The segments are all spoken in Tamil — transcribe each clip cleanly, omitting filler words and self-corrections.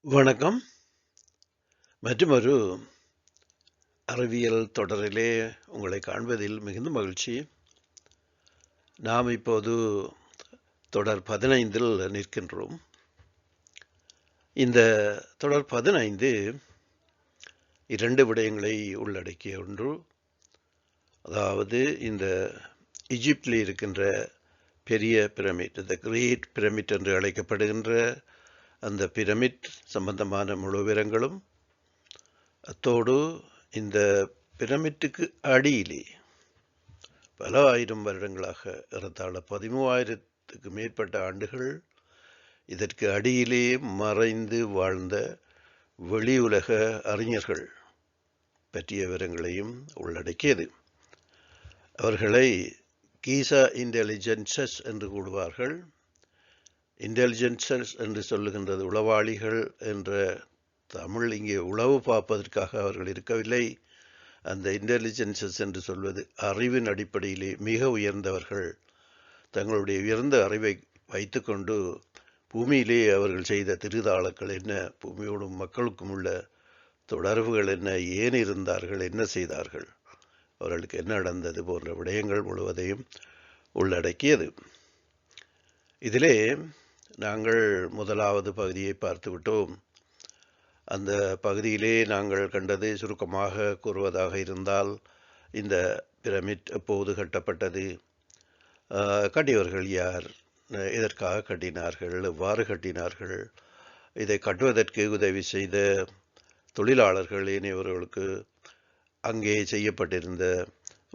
வணக்கம். மற்றுமொரு அறிவியல் தொடரிலே உங்களை காண்பதில் மிகுந்த மகிழ்ச்சி. நாம் இப்போது தொடர் 15 நிற்கின்றோம். இந்த தொடர் 15 2 விடயங்களை உள்ளடக்கிய ஒன்று. அதாவது இந்த ஈஜிப்டில் இருக்கின்ற பெரிய பிரமிட், த கிரேட் பிரமிட் என்று அழைக்கப்படுகின்ற அந்த பிரமிட் சம்பந்தமான முழு விவரங்களும், அத்தோடு இந்த பிரமிட்டுக்கு அடியிலே பல ஆயிரம் வருடங்களாக, ஏறத்தாழ 13,000க்கு மேற்பட்ட ஆண்டுகள் இதற்கு அடியிலே மறைந்து வாழ்ந்த வெளி உலக அறிஞர்கள் பற்றிய விவரங்களையும் உள்ளடக்கியது. அவர்களை கீசா இன்டெலிஜென்சஸ் என்று கூடுவார்கள். இன்டெலிஜென்சஸ் என்று சொல்லுகின்றது உளவாளிகள் என்ற தமிழ் இங்கே உளவு பார்ப்பதற்காக அவர்கள் இருக்கவில்லை. அந்த இன்டெலிஜென்சஸ் என்று சொல்வது அறிவின் அடிப்படையிலே மிக உயர்ந்தவர்கள். தங்களுடைய உயர்ந்த அறிவை வைத்துக்கொண்டு பூமியிலே அவர்கள் செய்த திருதாளங்கள் என்ன, பூமியோடும் மக்களுக்கும் உள்ள தொடர்புகள் என்ன, ஏன் இருந்தார்கள், என்ன செய்தார்கள், அவர்களுக்கு என்ன நடந்தது போன்ற விடயங்கள் முழுவதையும் உள்ளடக்கியது. இதிலே நாங்கள் முதலாவது பகுதியை பார்த்துவிட்டோம். அந்த பகுதியிலே நாங்கள் கண்டது, சுருக்கமாக கூறுவதாக இருந்தால், இந்த பிரமிட் எப்போது கட்டப்பட்டது, கட்டியவர்கள் யார், எதற்காக கட்டினார்கள், எவ்வாறு கட்டினார்கள், இதை கட்டுவதற்கு உதவி செய்த தொழிலாளர்கள் ஏனையவர்களுக்கு அங்கே செய்யப்பட்டிருந்த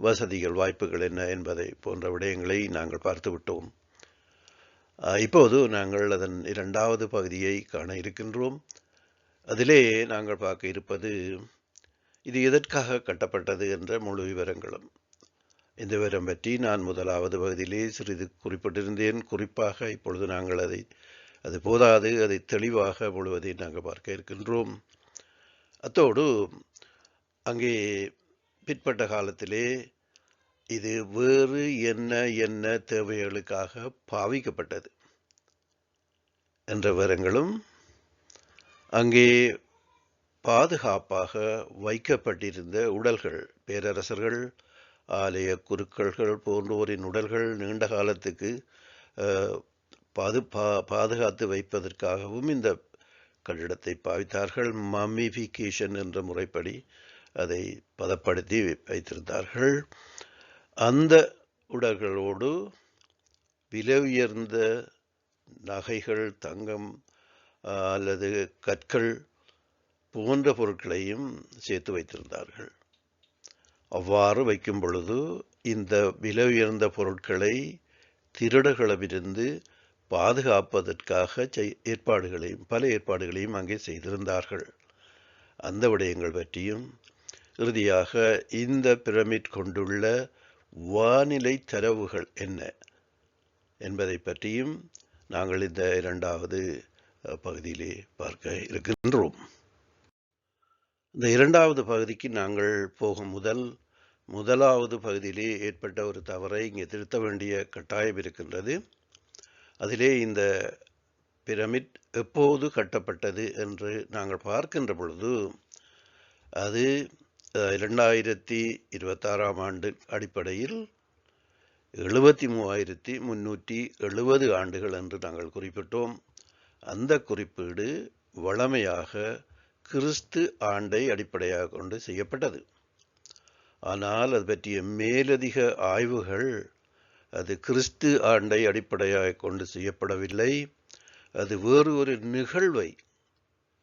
வசதிகள், வாய்ப்புகள் என்ன என்பதை போன்ற விடயங்களை நாங்கள் பார்த்துவிட்டோம். இப்போது நாங்கள் அதன் 2வது பகுதியை காண இருக்கின்றோம். அதிலே நாங்கள் பார்க்க இருப்பது, இது எதற்காக கட்டப்பட்டது என்ற முழு விவரங்களும். இந்த விவரம் பற்றி நான் முதலாவது பகுதியிலே சிறிது குறிப்பிட்டிருந்தேன். குறிப்பாக இப்பொழுது நாங்கள் அது போதாது, அதை தெளிவாக முழுவதை நாங்கள் பார்க்க இருக்கின்றோம். அத்தோடு அங்கே பிற்பட்ட காலத்திலே இது வேறு என்ன என்ன தேவைகளுக்காக பாவிக்கப்பட்டது என்ற விவரங்களும், அங்கே பாதுகாப்பாக வைக்கப்பட்டிருந்த உடல்கள், பேரரசர்கள், ஆலய குருக்கள்கள் போன்றோரின் உடல்கள் நீண்ட காலத்துக்கு பாதுகாத்து வைப்பதற்காகவும் இந்த கட்டிடத்தை பாவித்தார்கள். மம்மிஃபிகேஷன் என்ற முறைப்படி அதை பதப்படுத்தி வைத்திருந்தார்கள். அந்த உடல்களோடு விலை உயர்ந்த நகைகள், தங்கம் அல்லது கற்கள் போன்ற பொருட்களையும் சேர்த்து வைத்திருந்தார்கள். அவ்வாறு வைக்கும் பொழுது இந்த விலை உயர்ந்த பொருட்களை திருடர்களிடமிருந்து பாதுகாப்பதற்காக பல ஏற்பாடுகளையும் அங்கே செய்திருந்தார்கள். அந்த விடயங்கள் பற்றியும், இறுதியாக இந்த பிரமிட் கொண்டுள்ள வானிலை தரவுகள் என்ன என்பதை பற்றியும் நாங்கள் இந்த 2வது பகுதியிலே பார்க்க இருக்கின்றோம். இந்த 2வது பகுதிக்கு நாங்கள் போகும் முதலாவது பகுதியிலே ஏற்பட்ட ஒரு தவறை இங்கே திருத்த வேண்டிய கட்டாயம் இருக்கின்றது. அதிலே இந்த பிரமிட் எப்போது கட்டப்பட்டது என்று நாங்கள் பார்க்கின்ற பொழுது, அது 2026ஆம் ஆண்டு அடிப்படையில் 73,370 ஆண்டுகள் என்று நாங்கள் குறிப்பிட்டோம். அந்த குறிப்பீடு வழமையாக கிறிஸ்து ஆண்டை அடிப்படையாக கொண்டு செய்யப்பட்டது. ஆனால் அது பற்றிய மேலதிக ஆய்வுகள் அது கிறிஸ்து ஆண்டை அடிப்படையாக கொண்டு செய்யப்படவில்லை. அது வேறு ஒரு நிகழ்வை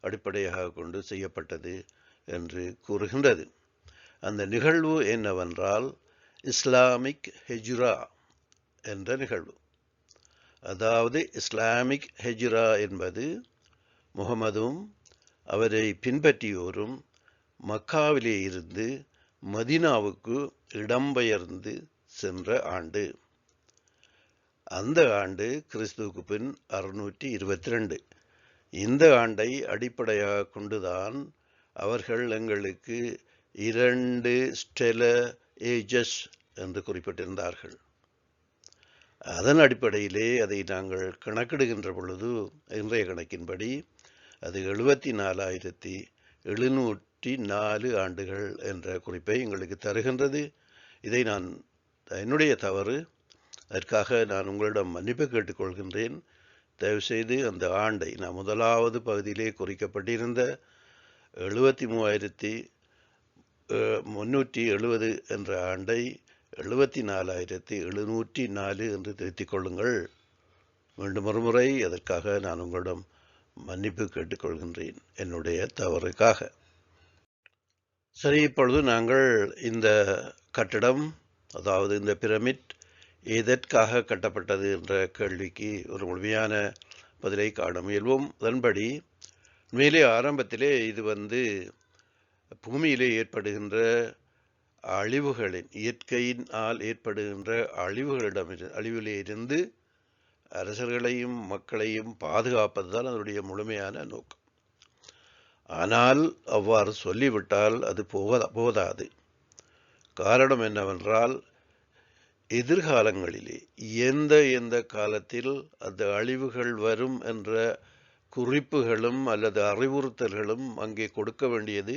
அடிப்படையாக கொண்டு செய்யப்பட்டது என்று கூறுகின்றது. அந்த நிகழ்வு என்னவென்றால், இஸ்லாமிக் ஹெஜ்ரா என்ற நிகழ்வு. அதாவது இஸ்லாமிக் ஹெஜ்ரா என்பது முகமதும் அவரை பின்பற்றியோரும் மக்காவிலே இருந்து மதீனாவுக்கு இடம்பெயர்ந்து சென்ற ஆண்டு. அந்த ஆண்டு கிறிஸ்துவுக்கு பின் 622. இந்த ஆண்டை அடிப்படையாக கொண்டுதான் அவர்கள் எங்களுக்கு 2 ஸ்டெல ஏஜஸ் என்று குறிப்பிட்டிருந்தார்கள். அதன் அடிப்படையிலே அதை நாங்கள் கணக்கிடுகின்ற பொழுது, இன்றைய கணக்கின்படி அது 74,704 ஆண்டுகள் என்ற குறிப்பை எங்களுக்கு தருகின்றது. இதை நான் என்னுடைய தவறு, அதற்காக நான் உங்களிடம் மன்னிப்பு கேட்டுக்கொள்கின்றேன். தயவுசெய்து அந்த ஆண்டை நான் முதலாவது பகுதியிலே குறிக்கப்பட்டிருந்த 73,370 என்ற ஆண்டை 74,704 என்று திருத்திக் கொள்ளுங்கள். மீண்டும் ஒருமுறை அதற்காக நான் உங்களிடம் மன்னிப்பு கேட்டுக்கொள்கின்றேன், என்னுடைய தவறுக்காக. சரி, இப்பொழுது நாங்கள் இந்த கட்டடம், அதாவது இந்த பிரமிட் எதற்காக கட்டப்பட்டது என்ற கேள்விக்கு ஒரு முழுமையான பதிலை காண முயல்வோம். அதன்படி மேலே ஆரம்பத்திலே இது பூமியிலே ஏற்படுகின்ற அழிவுகளின், இயற்கையினால் ஏற்படுகின்ற அழிவிலே இருந்து அரசர்களையும் மக்களையும் பாதுகாப்பதுதான் அதனுடைய முழுமையான நோக்கம். ஆனால் அவ்வாறு சொல்லிவிட்டால் அது போதாது. காரணம் என்னவென்றால், எதிர்காலங்களிலே எந்த காலத்தில் அந்த அழிவுகள் வரும் என்ற குறிப்புகளும் அல்லது அறிவுறுத்தல்களும் அங்கே கொடுக்க வேண்டியது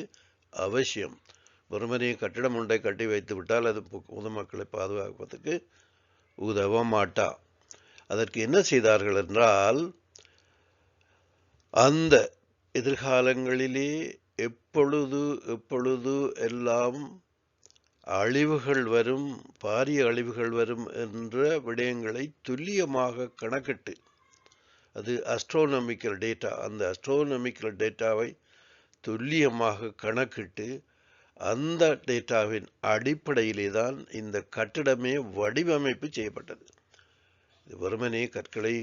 அவசியம். வெறுமனே கட்டிடம் ஒன்றை கட்டி வைத்து விட்டால் அது பொதுமக்களை பாதுகாப்பதற்கு உதவ மாட்டா. அதற்கு என்ன செய்தார்கள் என்றால், அந்த எதிர்காலங்களிலே எப்பொழுது எல்லாம் அழிவுகள் வரும், பாரிய அழிவுகள் வரும் என்ற விடயங்களை துல்லியமாக கணக்கிட்டு, அது அஸ்ட்ரோனமிக்கல் டேட்டா, அந்த அஸ்ட்ரோனமிக்கல் டேட்டாவை துல்லியமாக கணக்கிட்டு அந்த டேட்டாவின் அடிப்படையிலே தான் இந்த கட்டிடமே வடிவமைப்பு செய்யப்பட்டது. வெறுமனே கற்களை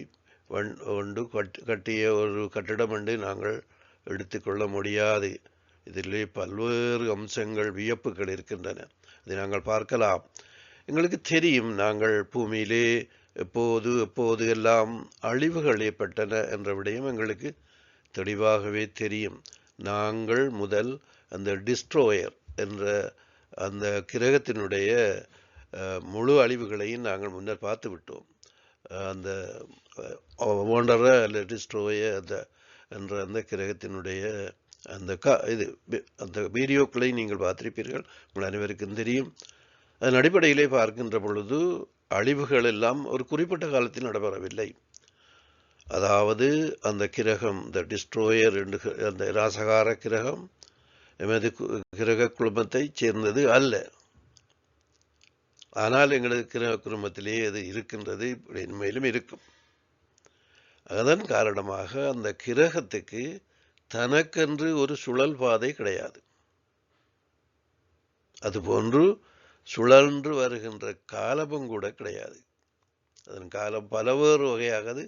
கட்டிய ஒரு கட்டிடம் என்று நாங்கள் எடுத்துக்கொள்ள முடியாது. இதிலே பல்வேறு அம்சங்கள், வியப்புகள் இருக்கின்றன. அதை நாங்கள் பார்க்கலாம். எங்களுக்கு தெரியும், நாங்கள் பூமியிலே எப்போது எல்லாம் அழிவுகள் ஏற்பட்டன என்ற விடயம் எங்களுக்கு தெளிவாகவே தெரியும். நாங்கள் முதல் அந்த டிஸ்ட்ரோயர் என்ற அந்த கிரகத்தினுடைய முழு அழிவுகளையும் நாங்கள் முன்னர் பார்த்து விட்டோம். அந்த வாண்டர அல்ல டிஸ்ட்ரோயர் என்ற அந்த கிரகத்தினுடைய அந்த வீடியோக்களை நீங்கள் பார்த்திருப்பீர்கள், உங்கள் அனைவருக்கும் தெரியும். அதன் அடிப்படையிலே பார்க்கின்ற பொழுது அழிவுகள் எல்லாம் ஒரு குறிப்பிட்ட காலத்தில் நடைபெறவில்லை. அதாவது அந்த கிரகம், இந்த டிஸ்ட்ரோயர் என்று அந்த ராசகார கிரகம் எமது கிரக குழுமத்தை சேர்ந்தது அல்ல. ஆனால் எங்களது கிரக குழுமத்திலே அது இருக்கின்றது, மேலும் இருக்கும். அதன் காரணமாக அந்த கிரகத்துக்கு தனக்கென்று ஒரு சுழல் பாதை கிடையாது. அதுபோன்று சுழன்று வருகின்ற காலமும் கூட கிடையாது. அதன் காலம் பலவேறு வகையாக அது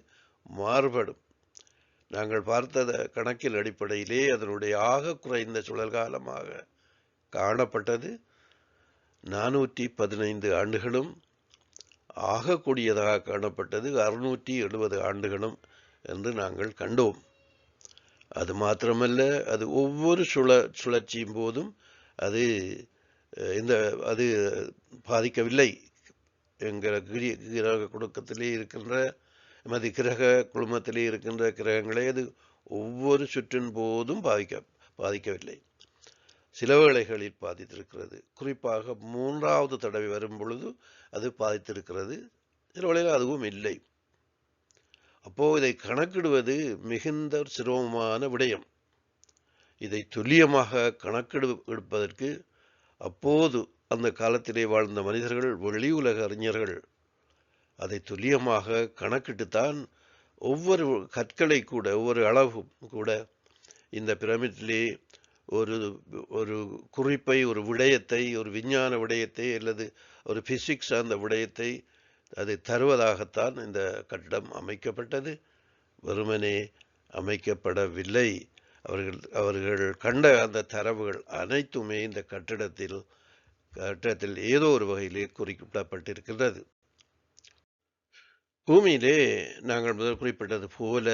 மாறுபடும். நாங்கள் பார்த்த கணக்கில் அடிப்படையிலே அதனுடைய ஆக குறைந்த சுழல் காலமாக காணப்பட்டது 415 ஆண்டுகளும், ஆகக்கூடியதாக காணப்பட்டது 670 ஆண்டுகளும் என்று நாங்கள் கண்டோம். அது மாத்திரமல்ல, அது ஒவ்வொரு சுழற்சியும் போதும் அது பாதிக்கவில்லை. எங்கள் கிரக குடும்பத்திலே இருக்கின்ற, எமது கிரக குழுமத்திலே இருக்கின்ற கிரகங்களை அது ஒவ்வொரு சுற்றின் போதும் பாதிக்கவில்லை. சில வேளைகளில் பாதித்திருக்கிறது. குறிப்பாக 3வது தடவை வரும் பொழுது அது பாதித்திருக்கிறது. சில வேளையில் அதுவும் இல்லை. அப்போ இதை கணக்கிடுவது மிகுந்த சிரமமான விடயம். இதை துல்லியமாக எடுப்பதற்கு அப்போது அந்த காலத்திலே வாழ்ந்த மனிதர்கள், வெளி உலக அறிஞர்கள் அதை துல்லியமாக கணக்கிட்டுத்தான் ஒவ்வொரு கற்களை கூட, ஒவ்வொரு அளவும் கூட இந்த பிரமிட்டிலே ஒரு குறிப்பை, ஒரு விடயத்தை, ஒரு விஞ்ஞான விடயத்தை அல்லது ஒரு பிசிக்ஸ் அந்த விடயத்தை அதை தருவதாகத்தான் இந்த கட்டிடம் அமைக்கப்பட்டது. வெறுமனே அமைக்கப்படவில்லை. அவர்கள் கண்ட அந்த தரவுகள் அனைத்துமே இந்த கட்டிடத்தில் ஏதோ ஒரு வகையிலே குறிப்பிடப்பட்டிருக்கின்றது. பூமியிலே நாங்கள் முதல் குறிப்பிட்டது போல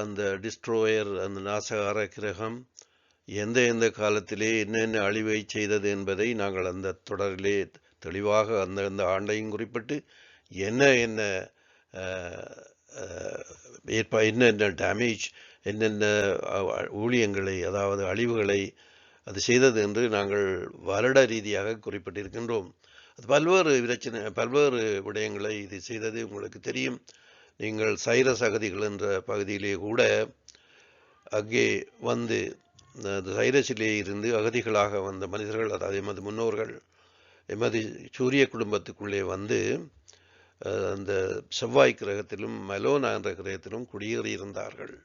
அந்த டிஸ்ட்ரோயர், அந்த நாசகார கிரகம் எந்த காலத்திலே என்னென்ன அழிவை செய்தது என்பதை நாங்கள் அந்த தொடரிலே தெளிவாக அந்த ஆண்டையும் குறிப்பிட்டு என்னென்ன டேமேஜ் என்னென்ன ஊழியங்களை, அதாவது அழிவுகளை அது செய்தது என்று நாங்கள் வருட ரீதியாக குறிப்பிட்டிருக்கின்றோம். அது பல்வேறு விடயங்களை இது செய்தது உங்களுக்கு தெரியும். நீங்கள் சைரஸ் அகதிகள் என்ற பகுதியிலே கூட அங்கே வந்து சைரஸிலே இருந்து அகதிகளாக வந்த மனிதர்கள், அதாவது எமது முன்னோர்கள் எமது சூரிய குடும்பத்துக்குள்ளே வந்து அந்த செவ்வாய் கிரகத்திலும் மெலோனா என்ற கிரகத்திலும் குடியேறியிருந்தார்கள்.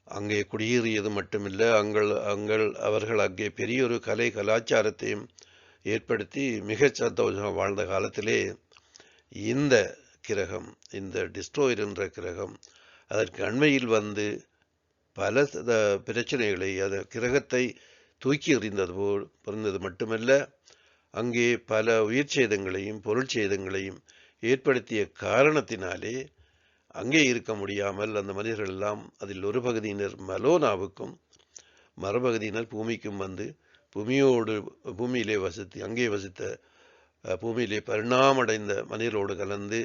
அங்கே குடியேறியது மட்டுமில்லை, அவர்கள் அங்கே பெரிய ஒரு கலாச்சாரத்தையும் ஏற்படுத்தி மிக சந்தோஷமாக வாழ்ந்த காலத்திலே இந்த கிரகம், இந்த டிஸ்ட்ரோயர் என்ற கிரகம் அதற்கு அண்மையில் வந்து பல பிரச்சனைகளை, அந்த கிரகத்தை தூக்கி எறிந்தது மட்டுமல்ல, அங்கே பல உயிர் சேதங்களையும் பொருள் சேதங்களையும் ஏற்படுத்திய காரணத்தினாலே அங்கே இருக்க முடியாமல் அந்த மனிதர்கள் எல்லாம், அதில் ஒரு பகுதியினர் மலோனாவுக்கும் மறுபகுதியினர் பூமிக்கும் வந்து பூமியிலே வசித்த பூமியிலே பரிணாமடைந்த மனிதரோடு கலந்து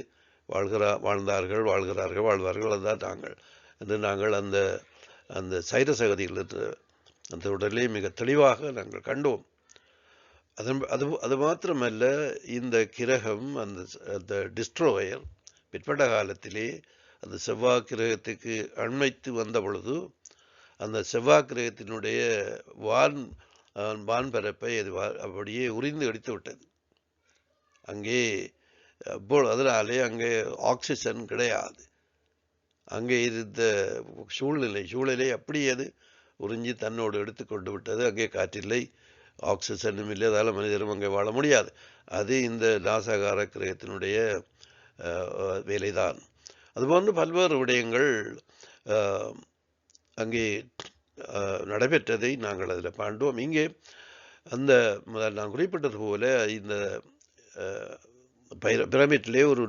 வாழ்வார்கள். அதுதான் நாங்கள் அந்த சைரஸ் அகதிகள் அந்த உடலே மிக தெளிவாக நாங்கள் கண்டோம். அது மாத்திரமல்ல, இந்த கிரகம் அந்த டிஸ்ட்ரோயர் பிற்பட்ட காலத்திலே அந்த செவ்வாய் கிரகத்துக்கு அண்மைத்து வந்த பொழுது அந்த செவ்வாய் கிரகத்தினுடைய வான்பரப்பை அது அப்படியே உரிந்து எடுத்து விட்டது. அங்கே அதனாலே அங்கே ஆக்சிஜன் கிடையாது. அங்கே இருந்த சூழ்நிலை அப்படியே அது உறிஞ்சி தன்னோடு எடுத்து கொண்டு விட்டது. அங்கே காற்றில்லை, ஆக்சிஜனும் இல்லை, அதால் மனிதரும் அங்கே வாழ முடியாது. அது இந்த நாசகார கிரகத்தினுடைய வேலைதான். அதுபோன்று பல்வேறு விடயங்கள் அங்கே நடைபெற்றதை நாங்கள் அதில் காண்டோம். இங்கே நான் குறிப்பிட்டது போல இந்த பிரமிட்டிலே ஒரு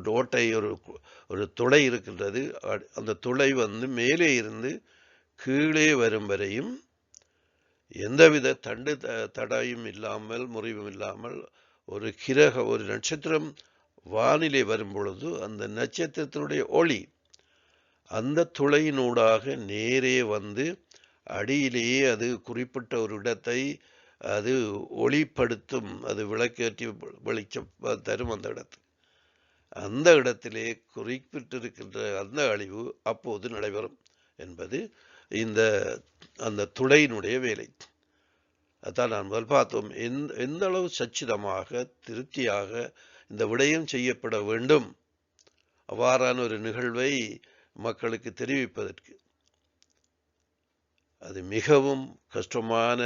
ஒரு துளை இருக்கின்றது. அந்த துளை வந்து மேலே இருந்து கீழே வரும் வரையும் எந்தவித தடையும் இல்லாமல், முறிவும் இல்லாமல் ஒரு நட்சத்திரம் வானிலே வரும் பொழுது அந்த நட்சத்திரத்தினுடைய ஒளி அந்த துளையினூடாக நேரே வந்து அடியிலேயே அது குறிப்பிட்ட ஒரு இடத்தை அது ஒளிப்படுத்தும். அது விளக்கேற்றி வெளிச்சம் தரும். அந்த இடத்திலே குறிப்பிட்டிருக்கின்ற அந்த அழிவு அப்போது நடைபெறும் என்பது அந்த துளையினுடைய வேலை. அதான் நான் முதல் பார்த்தோம். எந்த அளவு சச்சிதமாக திருப்தியாக இந்த விடயம் செய்யப்பட வேண்டும், அவ்வாறான ஒரு நிகழ்வை மக்களுக்கு தெரிவிப்பதற்கு அது மிகவும் கஷ்டமான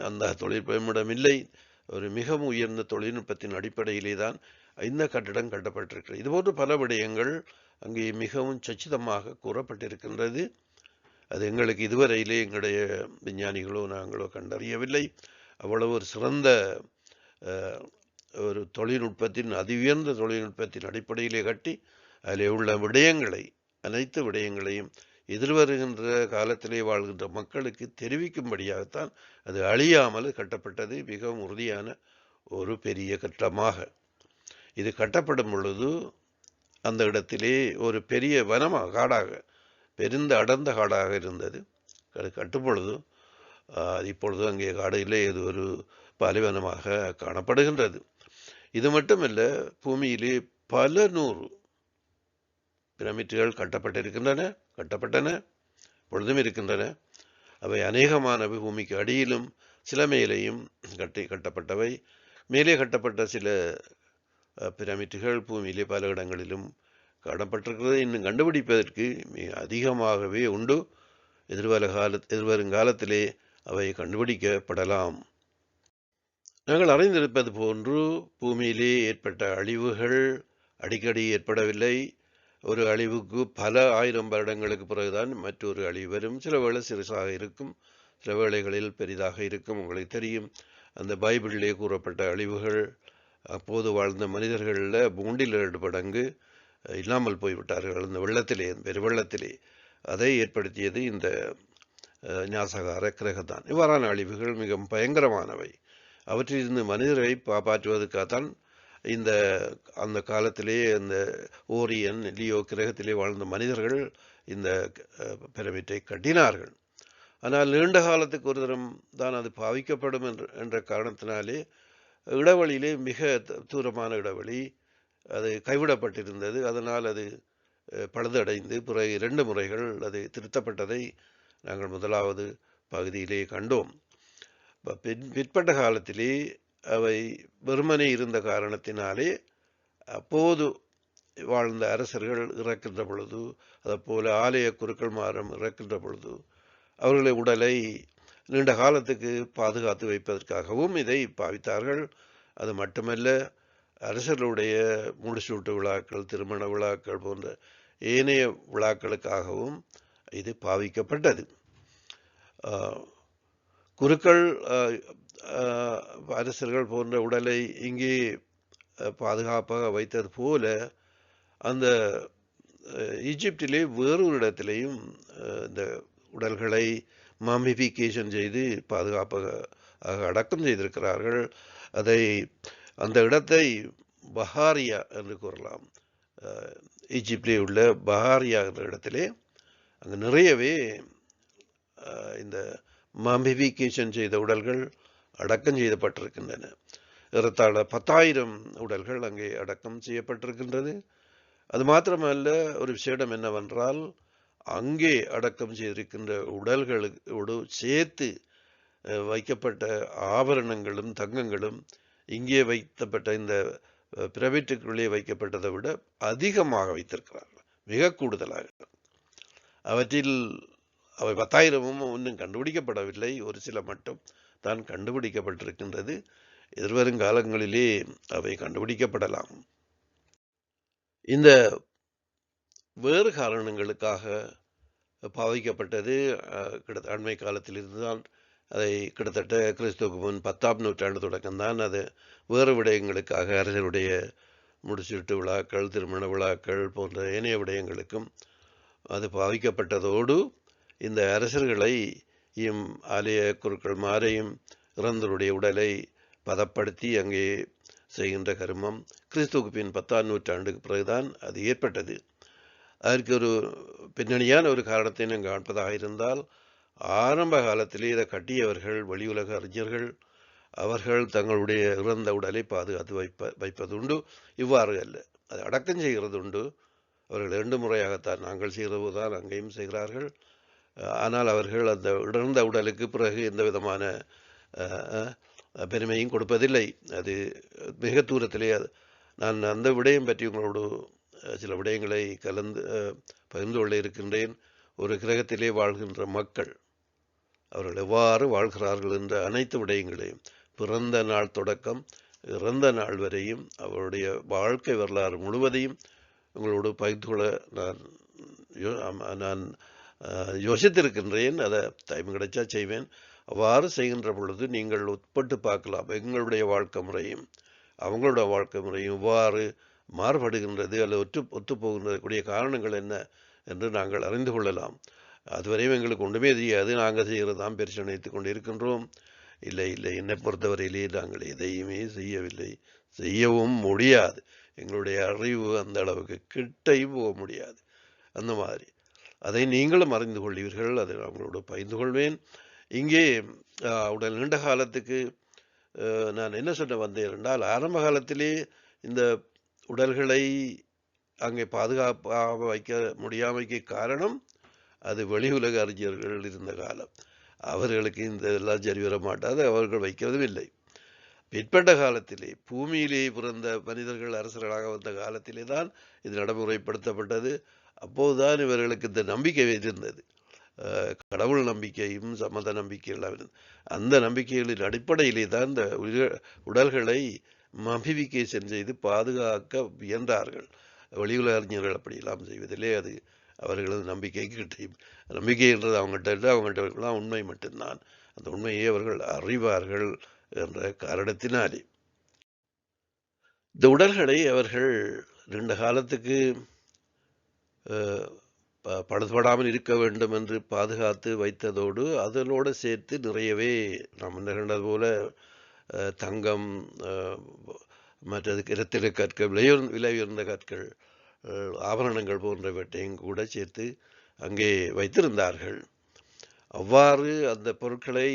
அந்த தொழில்நுட்பம் இல்லை. ஒரு மிகவும் உயர்ந்த தொழில்நுட்பத்தின் அடிப்படையிலே தான் இந்த கட்டடம் கட்டப்பட்டிருக்கிறது. இதுபோன்று பல விடயங்கள் அங்கே மிகவும் சச்சிதமாக கூறப்பட்டிருக்கின்றது. அது எங்களுக்கு இதுவரையிலே எங்களுடைய விஞ்ஞானிகளோ நாங்களோ கண்டறியவில்லை. அவ்வளவு ஒரு சிறந்த ஒரு அதிஉயர்ந்த தொழில்நுட்பத்தின் அடிப்படையிலே கட்டி அதில் உள்ள அனைத்து விடயங்களையும் எதிர்வருகின்ற காலத்திலே வாழ்கின்ற மக்களுக்கு தெரிவிக்கும்படியாகத்தான் அது அழியாமல் கட்டப்பட்டது. மிகவும் உறுதியான ஒரு பெரிய கட்டமாக இது கட்டப்படும் பொழுது அந்த இடத்திலே ஒரு பெரிய காடாக அடர்ந்த காடாக இருந்தது. அது கட்டும் பொழுது இப்பொழுது அங்கே காடு இல்லை, இது ஒரு பாலைவனமாக காணப்படுகின்றது. இது மட்டுமல்ல, பூமியிலே பல 100 பிரமிட்டுகள் கட்டப்பட்டன, பொழுதும் இருக்கின்றன. அவை அநேகமானவை பூமிக்கு அடியிலும் சில மேலேயும் கட்டப்பட்டவை. மேலே கட்டப்பட்ட சில பிரமிட்டுகள் பூமியிலே பல இடங்களிலும் காணப்பட்டிருக்கிறது. இன்னும் கண்டுபிடிப்பதற்கு மிக அதிகமாகவே உண்டு. எதிர்வருங்காலத்திலே அவை கண்டுபிடிக்கப்படலாம். நாங்கள் அறிந்திருப்பது போன்று பூமியிலே ஏற்பட்ட அழிவுகள் அடிக்கடி ஏற்படவில்லை. ஒரு அழிவுக்கு பல 1000 வருடங்களுக்கு பிறகுதான் மற்றொரு அழிவு வரும். சில வேளை சிறுசாக இருக்கும், சில வேளைகளில் பெரிதாக இருக்கும். உங்களுக்கு தெரியும், அந்த பைபிளிலே கூறப்பட்ட அழிவுகள் அப்போது வாழ்ந்த மனிதர்களில் 3 மடங்கு இல்லாமல் போய்விட்டார்கள் அந்த பெருவெள்ளத்திலே. அதை ஏற்படுத்தியது இந்த நாசகார கிரகத்தான். இவ்வாறான அழிவுகள் மிகவும் பயங்கரமானவை. அவற்றிலிருந்து மனிதரை காப்பாற்றுவதற்காகத்தான் இந்த அந்த காலத்திலே இந்த ஓரியன் லியோ கிரகத்திலே வாழ்ந்த மனிதர்கள் இந்த பிரமிட்டை கட்டினார்கள். ஆனால் நீண்ட காலத்துக்கு ஒரு தரம் தான் அது பாவிக்கப்படும் என்ற காரணத்தினாலே இடைவெளியிலே மிக தூரமான இடைவெளி அது கைவிடப்பட்டிருந்தது. அதனால் அது பழுதடைந்து பிறகு 2 முறைகள் அது திருத்தப்பட்டதை நாங்கள் முதலாவது பகுதியிலே கண்டோம். பிற்பட்ட காலத்திலே அவை வெறுமனே இருந்த காரணத்தினாலே அப்போது வாழ்ந்த அரசர்கள் இறக்கின்ற பொழுது, அதுபோல ஆலய குருக்கள் மாறம் இறக்கின்ற பொழுது அவர்களுடைய உடலை நீண்ட காலத்துக்கு பாதுகாத்து வைப்பதற்காகவும் இதை பாவித்தார்கள். அது மட்டுமல்ல, அரசர்களுடைய முடிசூட்டு விழாக்கள், திருமண விழாக்கள் போன்ற ஏனைய விழாக்களுக்காகவும் இது பாவிக்கப்பட்டது. குருக்கள் அரசர்கள் போன்ற உடலை இங்கே பாதுகாப்பாக வைத்தது போல அந்த ஈஜிப்டிலே வேறொரு இடத்திலேயும் இந்த உடல்களை மம்மிஃபிகேஷன் செய்து பாதுகாப்பாக அடக்கம் செய்திருக்கிறார்கள். அந்த இடத்தை பஹாரியா என்று கூறலாம். ஈஜிப்டிலே உள்ள பஹாரியா என்ற இடத்திலே அங்கு நிறையவே இந்த மம்மிஃபிகேஷன் செய்த உடல்கள் அடக்கம் செய்யப்பட்டிருக்கின்றன. ஏறத்தாழ 10,000 உடல்கள் அங்கே அடக்கம் செய்யப்பட்டிருக்கின்றது. அது மாத்திரமல்ல, ஒரு விசேடம் என்னவென்றால், அங்கே அடக்கம் செய்திருக்கின்ற உடல்களோடு சேர்த்து வைக்கப்பட்ட ஆபரணங்களும் தங்கங்களும் இங்கே வைக்கப்பட்ட இந்த பிரமிட்டுக்குள்ளே வைக்கப்பட்டதை விட அதிகமாக வைத்திருக்கிறார்கள், மிக கூடுதலாக. அவற்றில் அவை 10,000 இன்னும் கண்டுபிடிக்கப்படவில்லை, ஒரு சில மட்டும் தான் கண்டுபிடிக்கப்பட்டிருக்கின்றது. எதிர்வரும் காலங்களிலே அவை கண்டுபிடிக்கப்படலாம். இந்த வேறு காரணங்களுக்காக பாவிக்கப்பட்டது அண்மை காலத்தில் இருந்துதான். அதை கிட்டத்தட்ட கிறிஸ்துவுக்கு முன் 10ஆம் நூற்றாண்டு தொடக்கம்தான் அது வேறு விடயங்களுக்காக, அரசருடைய முடிசூட்டு விழாக்கள், திருமண விழாக்கள் போன்ற ஏனைய விடயங்களுக்கும் அது பாவிக்கப்பட்டதோடு இந்த அரசர்களையும் ஆலய குருக்கள் மாரையும் இறந்தவருடைய உடலை பதப்படுத்தி அங்கே செய்கின்ற கருமம் கிறிஸ்துவுக்கு பின் 10ஆம் நூற்றாண்டுக்கு பிறகுதான் அது ஏற்பட்டது. அதற்கு ஒரு பின்னணியான ஒரு காரணத்தை நாம் காண்பதாக இருந்தால், ஆரம்ப காலத்திலே இதை கட்டியவர்கள் வெளியுலக அறிஞர்கள். அவர்கள் தங்களுடைய இறந்த உடலை பாதுகாத்து வைப்பது உண்டு. இவ்வாறு அல்ல, அதை அடக்கம் செய்கிறது உண்டு. அவர்கள் 2 முறையாகத்தான் நாங்கள் செய்கிறது தான் அங்கேயும் செய்கிறார்கள். ஆனால் அவர்கள் அந்த இறந்த உடலுக்கு பிறகு எந்த விதமான பெருமையும் கொடுப்பதில்லை. அது மிக தூரத்திலே. நான் அந்த விடயம் பற்றி உங்களோடு சில விடயங்களை பகிர்ந்து கொள்ள இருக்கின்றேன். ஒரு கிரகத்திலே வாழ்கின்ற மக்கள் அவர்கள் எவ்வாறு வாழ்கிறார்கள் என்ற அனைத்து விடயங்களையும், பிறந்த நாள் தொடக்கம் இறந்த நாள் வரையும் அவருடைய வாழ்க்கை வரலாறு முழுவதையும் உங்களோடு பகிர்ந்து கொள்ள நான் யோசித்திருக்கின்றேன். அதை டைம் கிடைச்சா செய்வேன். அவ்வாறு செய்கின்ற பொழுது நீங்கள் உட்பட்டு பார்க்கலாம், எங்களுடைய வாழ்க்கை முறையும் அவங்களோட வாழ்க்கை முறையும் இவ்வாறு மாறுபடுகின்றது அல்லது ஒத்துப்போகின்றக்கூடிய காரணங்கள் என்ன என்று நாங்கள் அறிந்து கொள்ளலாம். அதுவரையும் எங்களுக்கு ஒன்றுமே தெரியாது, நாங்கள் செய்கிறது தான் பெருசு நினைத்து கொண்டு இருக்கின்றோம். இல்லை, என்னை பொறுத்தவரையிலே நாங்கள் எதையுமே செய்யவில்லை, செய்யவும் முடியாது. எங்களுடைய அறிவு அந்த அளவுக்கு கிட்டையும் போக முடியாது. அந்த மாதிரி அதை நீங்களும் அறிந்து கொள்வீர்கள். அதை அவங்களோடு பகிர்ந்து கொள்வேன். இங்கே உடல் நீண்ட காலத்துக்கு நான் என்ன சொல்ல வந்தேன் என்றால், ஆரம்ப காலத்திலே இந்த உடல்களை அங்கே பாதுகாப்பாக வைக்க முடியாமைக்கு காரணம் அது வெளி உலக அறிஞர்கள் இருந்த காலம். அவர்களுக்கு இந்த எல்லாம் சரி வர மாட்டாது, அவர்கள் வைக்கிறதும் இல்லை. பிற்பட்ட காலத்திலே பூமியிலே பிறந்த மனிதர்கள் அரசர்களாக வந்த காலத்திலே தான் இது நடைமுறைப்படுத்தப்பட்டது. அப்போதுதான் இவர்களுக்கு இந்த நம்பிக்கை இருந்தது, கடவுள் நம்பிக்கையும் சம்மத நம்பிக்கை எல்லாம் இருந்தது. அந்த நம்பிக்கைகளின் அடிப்படையிலே தான் இந்த உடல்களை மம்மிஃபிகேஷன் செய்து பாதுகாக்க முயன்றார்கள். வெளியுலக அறிஞர்கள் அப்படியெல்லாம் செய்வதிலே அது அவர்களது நம்பிக்கைக்கு கிட்டையும். நம்பிக்கை என்றது அவங்கள்ட்ட உண்மை மட்டும்தான். அந்த உண்மையை அவர்கள் அறிவார்கள் என்ற காரணத்தினாலே இந்த உடல்களை அவர்கள் நீண்ட காலத்துக்கு பழுதுபடாமல் இருக்க வேண்டும் என்று பாதுகாத்து வைத்ததோடு அதனோடு சேர்த்து நிறையவே நாம் முன்னது போல தங்கம், மற்றதுக்கு இரத்தின கற்கள், விலை உயர்ந்த கற்கள், ஆபரணங்கள் போன்றவற்றையும் கூட சேர்த்து அங்கே வைத்திருந்தார்கள். அவ்வாறு அந்த பொருட்களை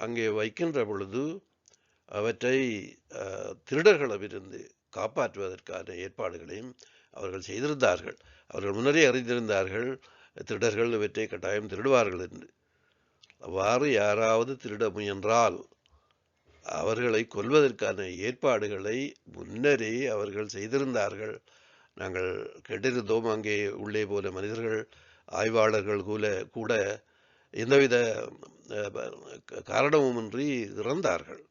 அங்கே வைக்கின்ற பொழுது அவற்றை திருடர்களிடமிருந்து காப்பாற்றுவதற்கான ஏற்பாடுகளையும் அவர்கள் செய்திருந்தார்கள். அவர்கள் முன்னரே அறிந்திருந்தார்கள் திருடர்கள் இவற்றை கட்டாயம் திருடுவார்கள் என்று. அவ்வாறு யாராவது திருட முயன்றால் அவர்களை கொல்வதற்கான ஏற்பாடுகளை முன்னரே அவர்கள் செய்திருந்தார்கள். நாங்கள் கேட்டிருந்தோம். அங்கே உள்ளே போன மனிதர்கள், ஆய்வாளர்கள் கூட எந்தவித காரணமுமின்றி இறந்தார்கள்.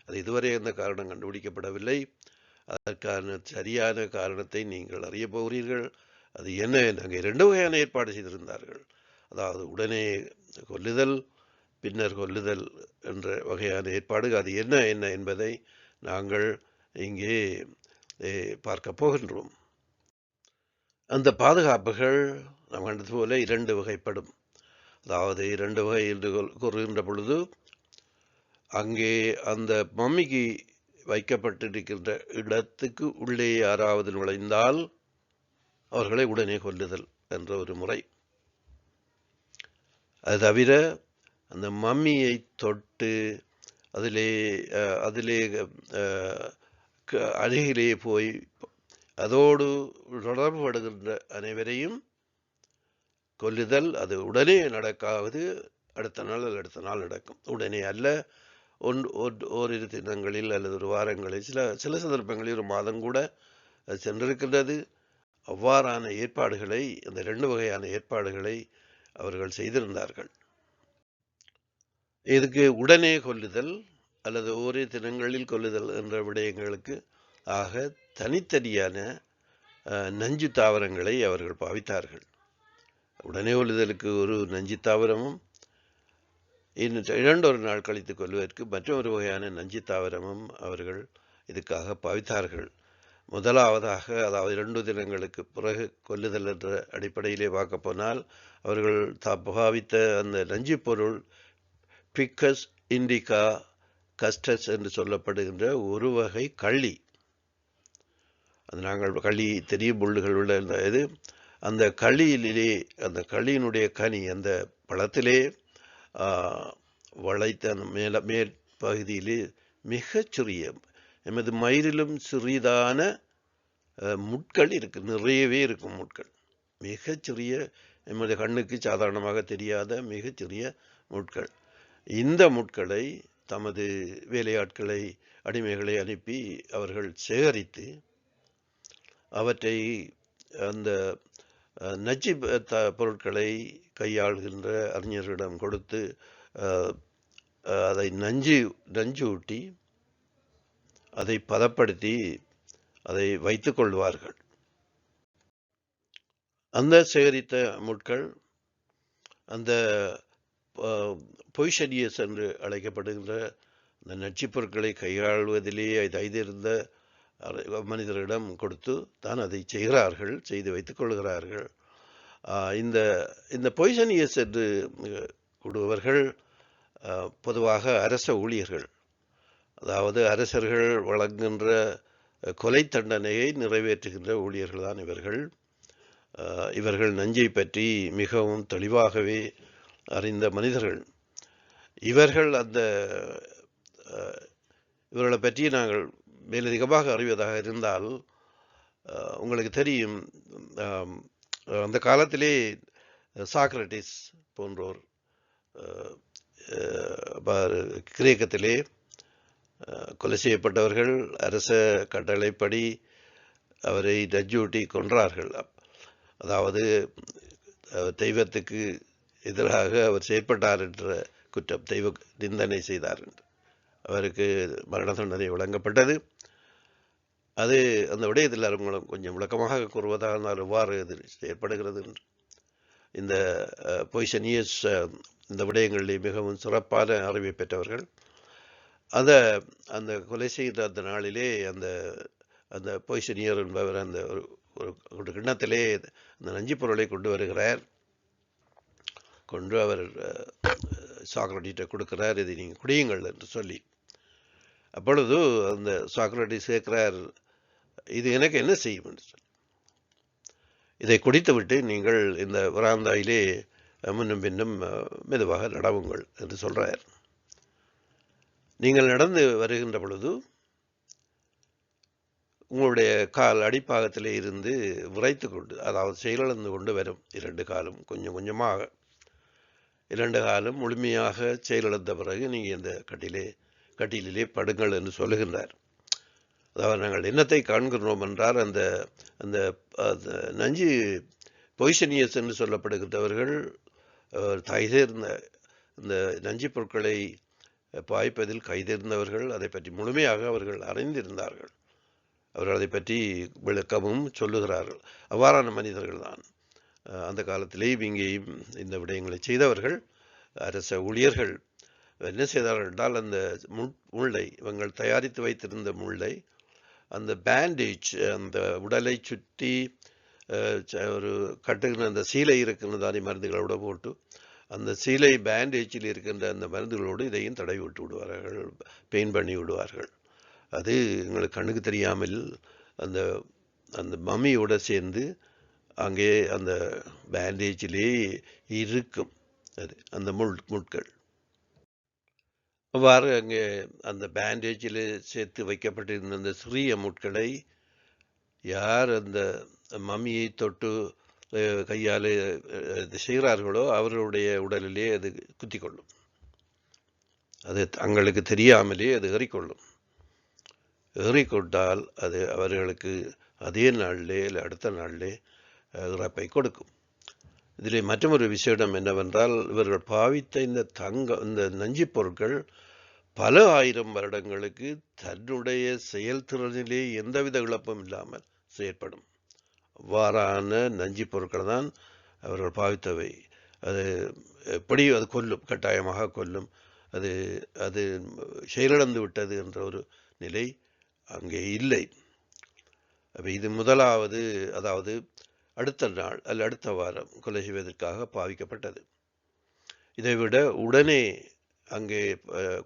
அது இதுவரை அந்த காரணம் கண்டுபிடிக்கப்படவில்லை. அதற்கான சரியான காரணத்தை நீங்கள் அறிய போகிறீர்கள். அது என்ன? அங்கே 2 வகையான ஏற்பாடு செய்திருந்தார்கள். அதாவது உடனே கொல்லுதல், பின்னர் கொல்லுதல் என்ற வகையான ஏற்பாடு. அது என்ன என்பதை நாங்கள் இங்கே பார்க்க போகின்றோம். அந்த பாதுகாப்புகள் நாம் கண்டது போல 2 வகைப்படும். அதாவது 2 வகை என்று கூறுகின்ற பொழுது, அங்கே அந்த மம்மிக்கு வைக்கப்பட்டிருக்கின்ற இடத்துக்கு உள்ளே யாராவது நுழைந்தால் அவர்களை உடனே கொல்லுதல் என்ற ஒரு முறை. அது தவிர அந்த மம்மியை தொட்டு அதிலே அருகிலே போய் அதோடு தொடர்பு படுகின்ற அனைவரையும் கொல்லுதல். அது உடனே நடக்காது, அடுத்த நாள் நடக்கும். உடனே அல்ல, ஓரிரு தினங்களில் அல்லது ஒரு வாரங்களில், சில சந்தர்ப்பங்களில் ஒரு மாதம் கூட அது சென்றிருக்கின்றது. அவ்வாறான ஏற்பாடுகளை, அந்த 2 வகையான ஏற்பாடுகளை அவர்கள் செய்திருந்தார்கள். இதுக்கு உடனே கொல்லுதல் அல்லது ஓரிரு தினங்களில் கொல்லுதல் என்ற விடயங்களுக்கு ஆக தனித்தனியான நஞ்சு தாவரங்களை அவர்கள் பாவித்தார்கள். உடனே கொல்லுதலுக்கு ஒரு நஞ்சு தாவரமும், இன்னொரு நாள் கழித்து கொள்வதற்கு மற்றொரு வகையான நஞ்சு தாவரமும் அவர்கள் இதுக்காக பாவித்தார்கள். முதலாவதாக, அதாவது 2 தினங்களுக்கு பிறகு கொல்லுதல் என்ற அடிப்படையிலே பார்க்க போனால், அவர்கள் பாவித்த அந்த நஞ்சு பொருள் பிக்கஸ் இண்டிகா கஸ்டஸ் என்று சொல்லப்படுகின்ற ஒரு வகை கள்ளி. அது நாங்கள் கள்ளி தெரியும், முள்ளுகள் உள்ள இது. அந்த களியிலே, அந்த களியினுடைய கனி அந்த பழத்திலே வளைத்த மேற்பகுதியிலே மிகச்சிறிய, எமது மயிரிலும் சிறிதான முட்கள் இருக்கு, நிறையவே இருக்கும் முட்கள். மிகச்சிறிய, எமது கண்ணுக்கு சாதாரணமாக தெரியாத மிகச்சிறிய முட்கள். இந்த முட்களை தமது வேலையாட்களை, அடிமைகளை அனுப்பி அவர்கள் சேகரித்து அவற்றை அந்த நச்சு பொருட்களை கையாளுகின்ற அறிஞர்களிடம் கொடுத்து அதை நஞ்சூட்டி அதை பதப்படுத்தி அதை வைத்துக் கொள்வார்கள். அந்த சேகரித்த முட்கள் அந்த பொய்ஷனியஸ் என்று அழைக்கப்படுகின்ற அந்த நச்சு பொருட்களை கையாளுவதிலே தைத்திருந்த மனிதர்களிடம் கொடுத்து தான் அதை செய்து வைத்துக் கொள்கிறார்கள். இந்த பொய்சனியஸ் என்று கூடுபவர்கள் பொதுவாக அரச ஊழியர்கள், அதாவது அரசர்கள் வழங்குகின்ற கொலை தண்டனையை நிறைவேற்றுகின்ற ஊழியர்கள் தான் இவர்கள். இவர்கள் நஞ்சை பற்றி மிகவும் தெளிவாகவே அறிந்த மனிதர்கள். இவர்களை பற்றி நாங்கள் மேலதிகமாக அறிவதாக இருந்தால், உங்களுக்கு தெரியும், அந்த காலத்திலே சாக்ரட்டிஸ் போன்றோர் கிரேக்கத்திலே கொலை செய்யப்பட்டவர்கள் அரச கட்டளைப்படி அவரை நஞ்சூட்டி கொன்றார்கள். அதாவது தெய்வத்துக்கு எதிராக அவர் செயற்பட்டார் என்ற குற்றம், தெய்வ நிந்தனை செய்தார் என்று அவருக்கு மரண தண்டனை வழங்கப்பட்டது. அது அந்த விடயத்தில் அவங்களும் கொஞ்சம் விளக்கமாக கூறுவதாக எவ்வாறு இது செயற்படுகிறது என்று. இந்த பொய்சனியஸ் இந்த விடயங்களில் மிகவும் சிறப்பான அறிவை பெற்றவர்கள். அந்த கொலை செய்த அந்த நாளிலே அந்த பொய்சனியர் என்பவர் அந்த ஒரு கிண்ணத்திலே அந்த நஞ்சு பொருளை கொண்டு வருகிறார். அவர் சாக்ரட்டிட்ட கொடுக்கிறார், இதை நீங்கள் குடியுங்கள் என்று சொல்லி. அப்பொழுது அந்த சாக்ரட்டிஸ் கேட்கிறார், இது எனக்கு என்ன செய்யும் என்று சொல்லி. இதை குடித்துவிட்டு நீங்கள் இந்த வராந்தாயிலே முன்னும் பின்னும் மெதுவாக நடவுங்கள் என்று சொல்றார். நீங்கள் நடந்து வருகின்ற பொழுது உங்களுடைய கால் அடிப்பாகத்திலே இருந்து விரைத்து கொண்டு, அதாவது செயலிழந்து கொண்டு வரும். 2 காலும் கொஞ்சம் கொஞ்சமாக, 2 காலும் முழுமையாக செயலிழந்த பிறகு நீங்கள் இந்த கட்டிலே படுங்கள் என்று சொல்லுகின்றார். அதாவது நாங்கள் என்னத்தை காண்கிறோம் என்றால், அந்த அந்த நஞ்சு பொய்சனியஸ் என்று சொல்லப்படுகின்றவர்கள் கைதேர்ந்த இந்த நஞ்சு பொருட்களை பாய்ப்பதில் கைதேர்ந்தவர்கள், அதை பற்றி முழுமையாக அவர்கள் அறிந்திருந்தார்கள். அவர்கள் அதை பற்றி விளக்கமும் சொல்லுகிறார்கள். அவ்வாறான மனிதர்கள் தான் அந்த காலத்திலே இங்கேயும் இந்த விடயங்களை செய்தவர்கள். அரச ஊழியர்கள் என்ன செய்தார்கள் என்றால், அந்த முள்ளை இவங்கள் தயாரித்து வைத்திருந்த முள்ளை, அந்த பேண்டேஜ், அந்த உடலை சுற்றி ஒரு கட்டுகிற அந்த சீலை இருக்கின்ற தானே மருந்துகளோடு போட்டு, அந்த சீலை பேண்டேஜில் இருக்கின்ற அந்த மருந்துகளோடு இதையும் தடவி விட்டு விடுவார்கள், பெயின் பண்ணி விடுவார்கள். அது எங்களுக்கு கண்ணுக்கு தெரியாமல் அந்த அந்த மம்மியோடு சேர்ந்து அங்கே அந்த பேண்டேஜிலே இருக்கும் அது அந்த முட்கள். அவ்வாறு அங்கே அந்த பேண்டேஜில் சேர்த்து வைக்கப்பட்டிருந்த அந்த சிறிய முட்களை யார் அந்த மம்மியை தொட்டு கையால் செய்கிறார்களோ அவர்களுடைய உடலிலே அது குத்தி கொள்ளும். அது தங்களுக்கு தெரியாமலே அது ஏறிக்கொள்ளும். ஏறிக்கொண்டால் அது அவர்களுக்கு அதே நாளிலே இல்லை அடுத்த நாளிலே இறப்பை கொடுக்கும். இதிலே மற்றொரு விசேடம் என்னவென்றால், இவர்கள் பாவித்த இந்த நஞ்சு பொருட்கள் பல ஆயிரம் வருடங்களுக்கு தன்னுடைய செயல்திறனிலே எந்தவித இழப்பும் இல்லாமல் செயற்படும். அவ்வாறான நஞ்சு பொருட்கள் தான் அவர்கள் பாவித்தவை. அது எப்படி அது கொல்லும், கட்டாயமாக கொல்லும். அது அது செயலிழந்து விட்டது என்ற ஒரு நிலை அங்கே இல்லை. இது முதலாவது, அதாவது அடுத்த நாள் அல்ல அடுத்த வாரம் கொலை செய்வதற்காக பாவிக்கப்பட்டது. இதைவிட உடனே அங்கே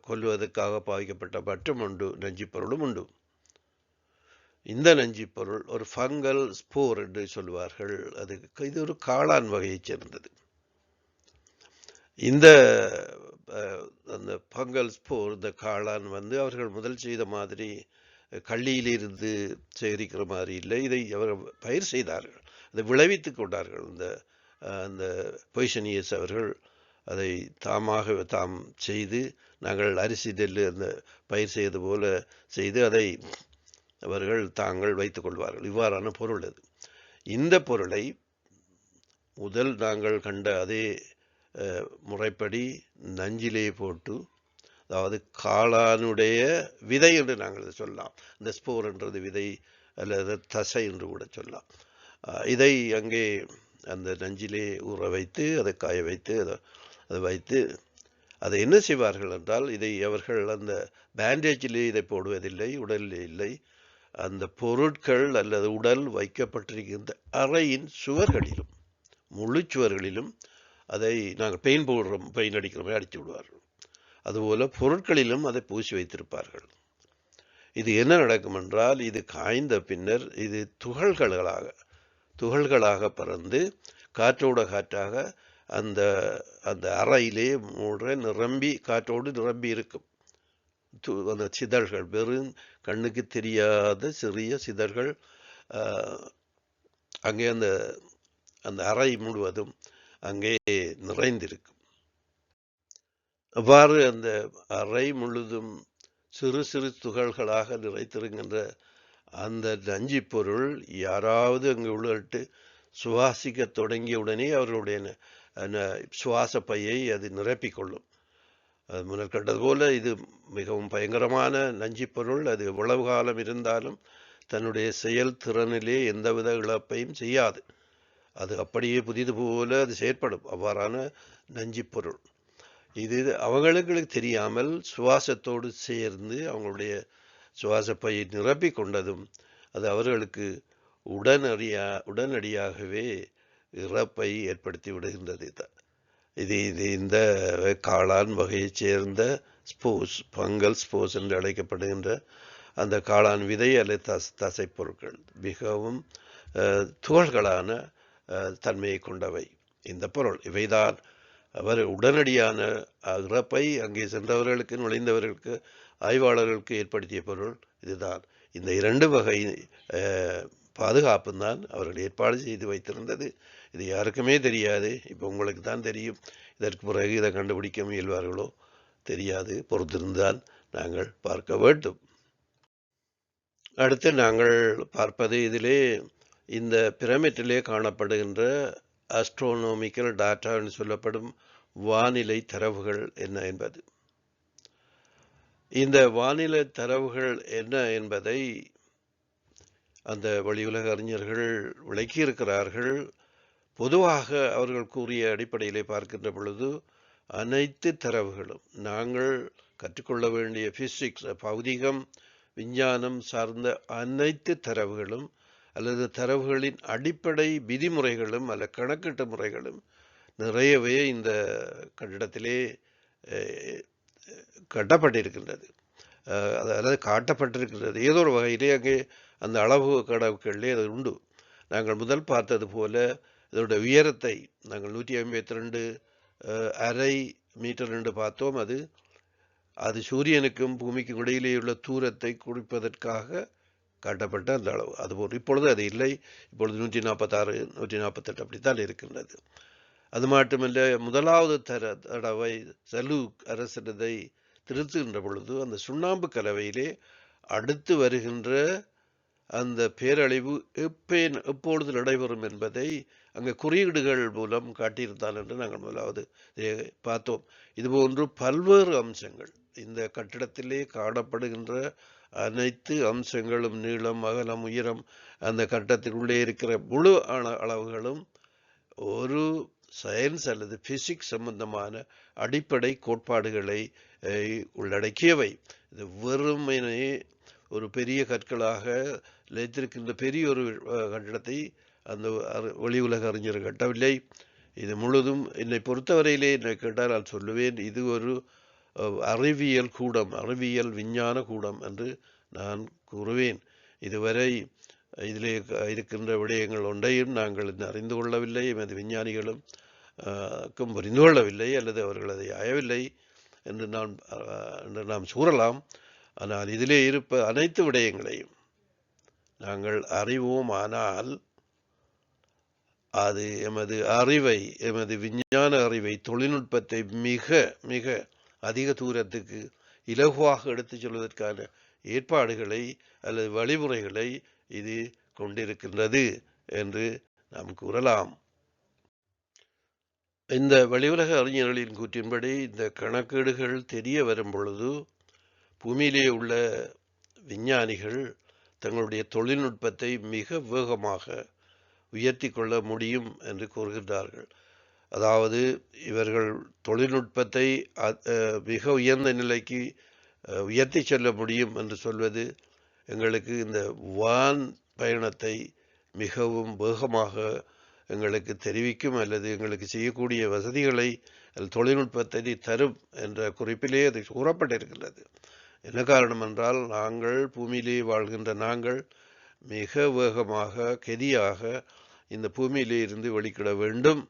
கொல்லுவதற்காக பாவிக்கப்பட்ட மற்றும் உண்டு, நஞ்சு பொருளும் உண்டு. இந்த நஞ்சு பொருள் ஒரு ஃபங்கல் ஸ்போர் என்று சொல்வார்கள். இது ஒரு காளான் வகையைச் சேர்ந்தது. இந்த அந்த ஃபங்கல் ஸ்போர், இந்த காளான் அவர்கள் முதல் செய்த மாதிரி கள்ளியிலிருந்து சேகரிக்கிற மாதிரி இல்லை. இதை அவர்கள் பயிர் செய்தார்கள், அதை விளைவித்து கொண்டார்கள். அந்த பொய்சனியஸ் அவர்கள் அதை தாம் செய்து, நாங்கள் அரிசி நெல் அந்த பயிர் செய்வது போல செய்து அதை அவர்கள் தாங்கள் வைத்துக் கொள்வார்கள். இவ்வாறான பொருள் அது. இந்த பொருளை முதல் நாங்கள் கண்ட அதே முறைப்படி நஞ்சிலே போட்டு, அதாவது காளானுடைய விதை என்று நாங்கள் சொல்லலாம், இந்த ஸ்போர் என்றது விதை அல்லது தசை என்று கூட சொல்லலாம். இதை அங்கே அந்த நஞ்சிலே ஊற வைத்து அதை காய வைத்து அதை வைத்து அதை என்ன செய்வார்கள் என்றால், இதை அவர்கள் அந்த பேண்டேஜிலே இதை போடுவதில்லை, உடலில் இல்லை. அந்த பொருட்கள் அல்லது உடல் வைக்கப்பட்டிருக்கின்ற அறையின் சுவர்களிலும், முழு சுவர்களிலும் அதை நாங்கள் பெயின் அடிக்கிறோமே அடித்து விடுவார்கள். அதுபோல பொருட்களிலும் அதை பூசி வைத்திருப்பார்கள். இது என்ன நடக்கும் என்றால், இது காய்ந்த பின்னர் இது துகள்களாக பறந்து காற்றோட காற்றாக அந்த அந்த அறையிலே காற்றோடு நிரம்பி இருக்கும். அந்த சிதழ்கள், வெறும் கண்ணுக்கு தெரியாத சிறிய சிதழ்கள் அங்கே அந்த அறை முழுவதும் அங்கே நிறைந்திருக்கும். அவ்வாறு அந்த அறை முழுதும் சிறு சிறு துகள்களாக நிறைத்திருக்கின்ற அந்த நஞ்சு பொருள் யாராவது அங்கு உள்ளிட்டு சுவாசிக்க தொடங்கிய உடனே அவர்களுடைய சுவாச பையை அது நிரப்பிக்கொள்ளும். அது முன்னர் கண்டது போல இது மிகவும் பயங்கரமான நஞ்சு பொருள். அது எவ்வளவு காலம் இருந்தாலும் தன்னுடைய செயல்திறனிலே எந்தவித இழப்பையும் செய்யாது. அது அப்படியே புதிது போல அது செயற்படும். அவ்வாறான நஞ்சு பொருள் இது அவங்களுக்கு தெரியாமல் சுவாசத்தோடு சேர்ந்து அவங்களுடைய சுவாச பையை நிரப்பி கொண்டதும் அது அவர்களுக்கு உடனடியாகவே இறப்பை ஏற்படுத்தி விடுகின்றது. இது இந்த காளான் வகையைச் சேர்ந்த ஸ்போர்ஸ், ஃபங்கல் ஸ்போர்ஸ் என்று அழைக்கப்படுகின்ற அந்த காளான் விதை அல்லது தசைப்பொருட்கள் மிகவும் துகள்களான தன்மையை கொண்டவை. இந்த பொருள் இவைதான் அவர் உடனடியான இறப்பை அங்கே சென்றவர்களுக்கு, நுழைந்தவர்களுக்கு, ஆய்வாளர்களுக்கு ஏற்படுத்திய பொருள் இதுதான். இந்த 2 வகை பாதுகாப்பும் தான் அவர்கள் ஏற்பாடு செய்து வைத்திருந்தது. இது யாருக்குமே தெரியாது. இப்போ உங்களுக்கு தான் தெரியும். இதற்கு பிறகு இதை கண்டுபிடிக்க முயல்வார்களோ தெரியாது. பொறுத்திருந்தால் நாங்கள் பார்க்க வேண்டும். அடுத்து நாங்கள் பார்ப்பது இதிலே இந்த பிரமிட்டிலே காணப்படுகின்ற ஆஸ்ட்ரோனாமிக்கல் டாட்டா என்று சொல்லப்படும் வானிலை தரவுகள் என்ன என்பது. இந்த வானிலை தரவுகள் என்ன என்பதை அந்த வெளியுலக அறிஞர்கள் விளக்கியிருக்கிறார்கள். பொதுவாக அவர்கள் கூறிய அடிப்படையிலே பார்க்கின்ற பொழுது அனைத்து தரவுகளும் நாங்கள் கற்றுக்கொள்ள வேண்டிய பிசிக்ஸ், பௌதிகம், விஞ்ஞானம் சார்ந்த அனைத்து தரவுகளும் அல்லது தரவுகளின் அடிப்படை விதிமுறைகளும் அல்ல கணக்கீட்டு முறைகளும் நிறையவே இந்த கட்டிடத்திலே கட்டப்பட்டிருக்கின்றது. அதாவது காட்டப்பட்டிருக்கின்றது. ஏதோ ஒரு வகையிலே அங்கே அந்த அளவு கணக்குகளிலே அது உண்டு. நாங்கள் முதல் பார்த்தது போல இதனுடைய உயரத்தை நாங்கள் 152.5 மீட்டர் என்று பார்த்தோம். அது சூரியனுக்கும் பூமிக்கும் இடையிலே உள்ள தூரத்தை குறிப்பதற்காக காட்டப்பட்ட அந்த அளவு. அதுபோல் இப்பொழுது அது இல்லை. இப்பொழுது 146, 148 அப்படித்தான் இருக்கின்றது. அது மட்டுமல்ல, முதலாவது தடவை சலூக் அரசனதை திருத்துகின்ற பொழுது அந்த சுண்ணாம்பு கலவையிலே அடுத்து வருகின்ற அந்த பேரழிவு எப்பொழுது நடைபெறும் என்பதை அங்கே குறியீடுகள் மூலம் காட்டியிருந்தான் என்று நாங்கள் முதலாவது பார்த்தோம். இதுபோன்று பல்வேறு அம்சங்கள் இந்த கட்டிடத்திலே காணப்படுகின்ற அனைத்து அம்சங்களும், நீளம், அகலம், உயரம், அந்த கட்டத்திற்குள்ளே இருக்கிற முழு அளவுகளும் ஒரு சயின்ஸ் அல்லது பிசிக்ஸ் சம்பந்தமான அடிப்படை கோட்பாடுகளை உள்ளடக்கியவை. இது வெறுமனே ஒரு பெரிய கற்களாக வைத்திருக்கின்ற பெரிய ஒரு கட்டிடத்தை அந்த வெளி உலக அறிஞர் கட்டவில்லை. இது முழுதும் என்னை பொறுத்தவரையிலே என்னை கேட்டால் நான் சொல்லுவேன், இது ஒரு அறிவியல் கூடம், அறிவியல் விஞ்ஞான கூடம் என்று நான் கூறுவேன். இதுவரை இதிலே இருக்கின்ற விடயங்கள் ஒன்றையும் நாங்கள் அறிந்து கொள்ளவில்லை, எமது விஞ்ஞானிகளும் புரிந்து கொள்ளவில்லை அல்லது அவர்கள் அதை ஆயவில்லை என்று நாம் கூறலாம். ஆனால் இதிலே இருப்ப அனைத்து விடயங்களையும் நாங்கள் அறிவோம். ஆனால் அது எமது அறிவை, எமது விஞ்ஞான அறிவை, தொழில்நுட்பத்தை மிக மிக அதிக தூரத்துக்கு இலகுவாக எடுத்துச் செல்வதற்கான ஏற்பாடுகளை அல்லது வழிமுறைகளை இது கொண்டிருக்கின்றது என்று நாம் கூறலாம். இந்த வெளியுலக அறிஞர்களின் கூற்றின்படி இந்த கணக்கீடுகள் தெரிய வரும் பொழுது பூமியிலே உள்ள விஞ்ஞானிகள் தங்களுடைய தொழில்நுட்பத்தை மிக வேகமாக உயர்த்தி கொள்ள முடியும் என்று கூறுகின்றார்கள். அதாவது இவர்கள் தொழில்நுட்பத்தை மிக உயர்ந்த நிலைக்கு உயர்த்தி செல்ல முடியும் என்று சொல்வது எங்களுக்கு இந்த வான் பயணத்தை மிகவும் வேகமாக எங்களுக்கு தெரிவிக்கும் அல்லது எங்களுக்கு செய்யக்கூடிய வசதிகளை தொழில்நுட்பத்தை தரும் என்ற குறிப்பிலே அது கூறப்பட்டிருக்கின்றது. என்ன காரணம் என்றால், நாங்கள் பூமியிலே வாழ்கின்ற நாங்கள் மிக வேகமாக கெதியாக இந்த பூமியிலே இருந்து வெளிக்கிட வேண்டும்.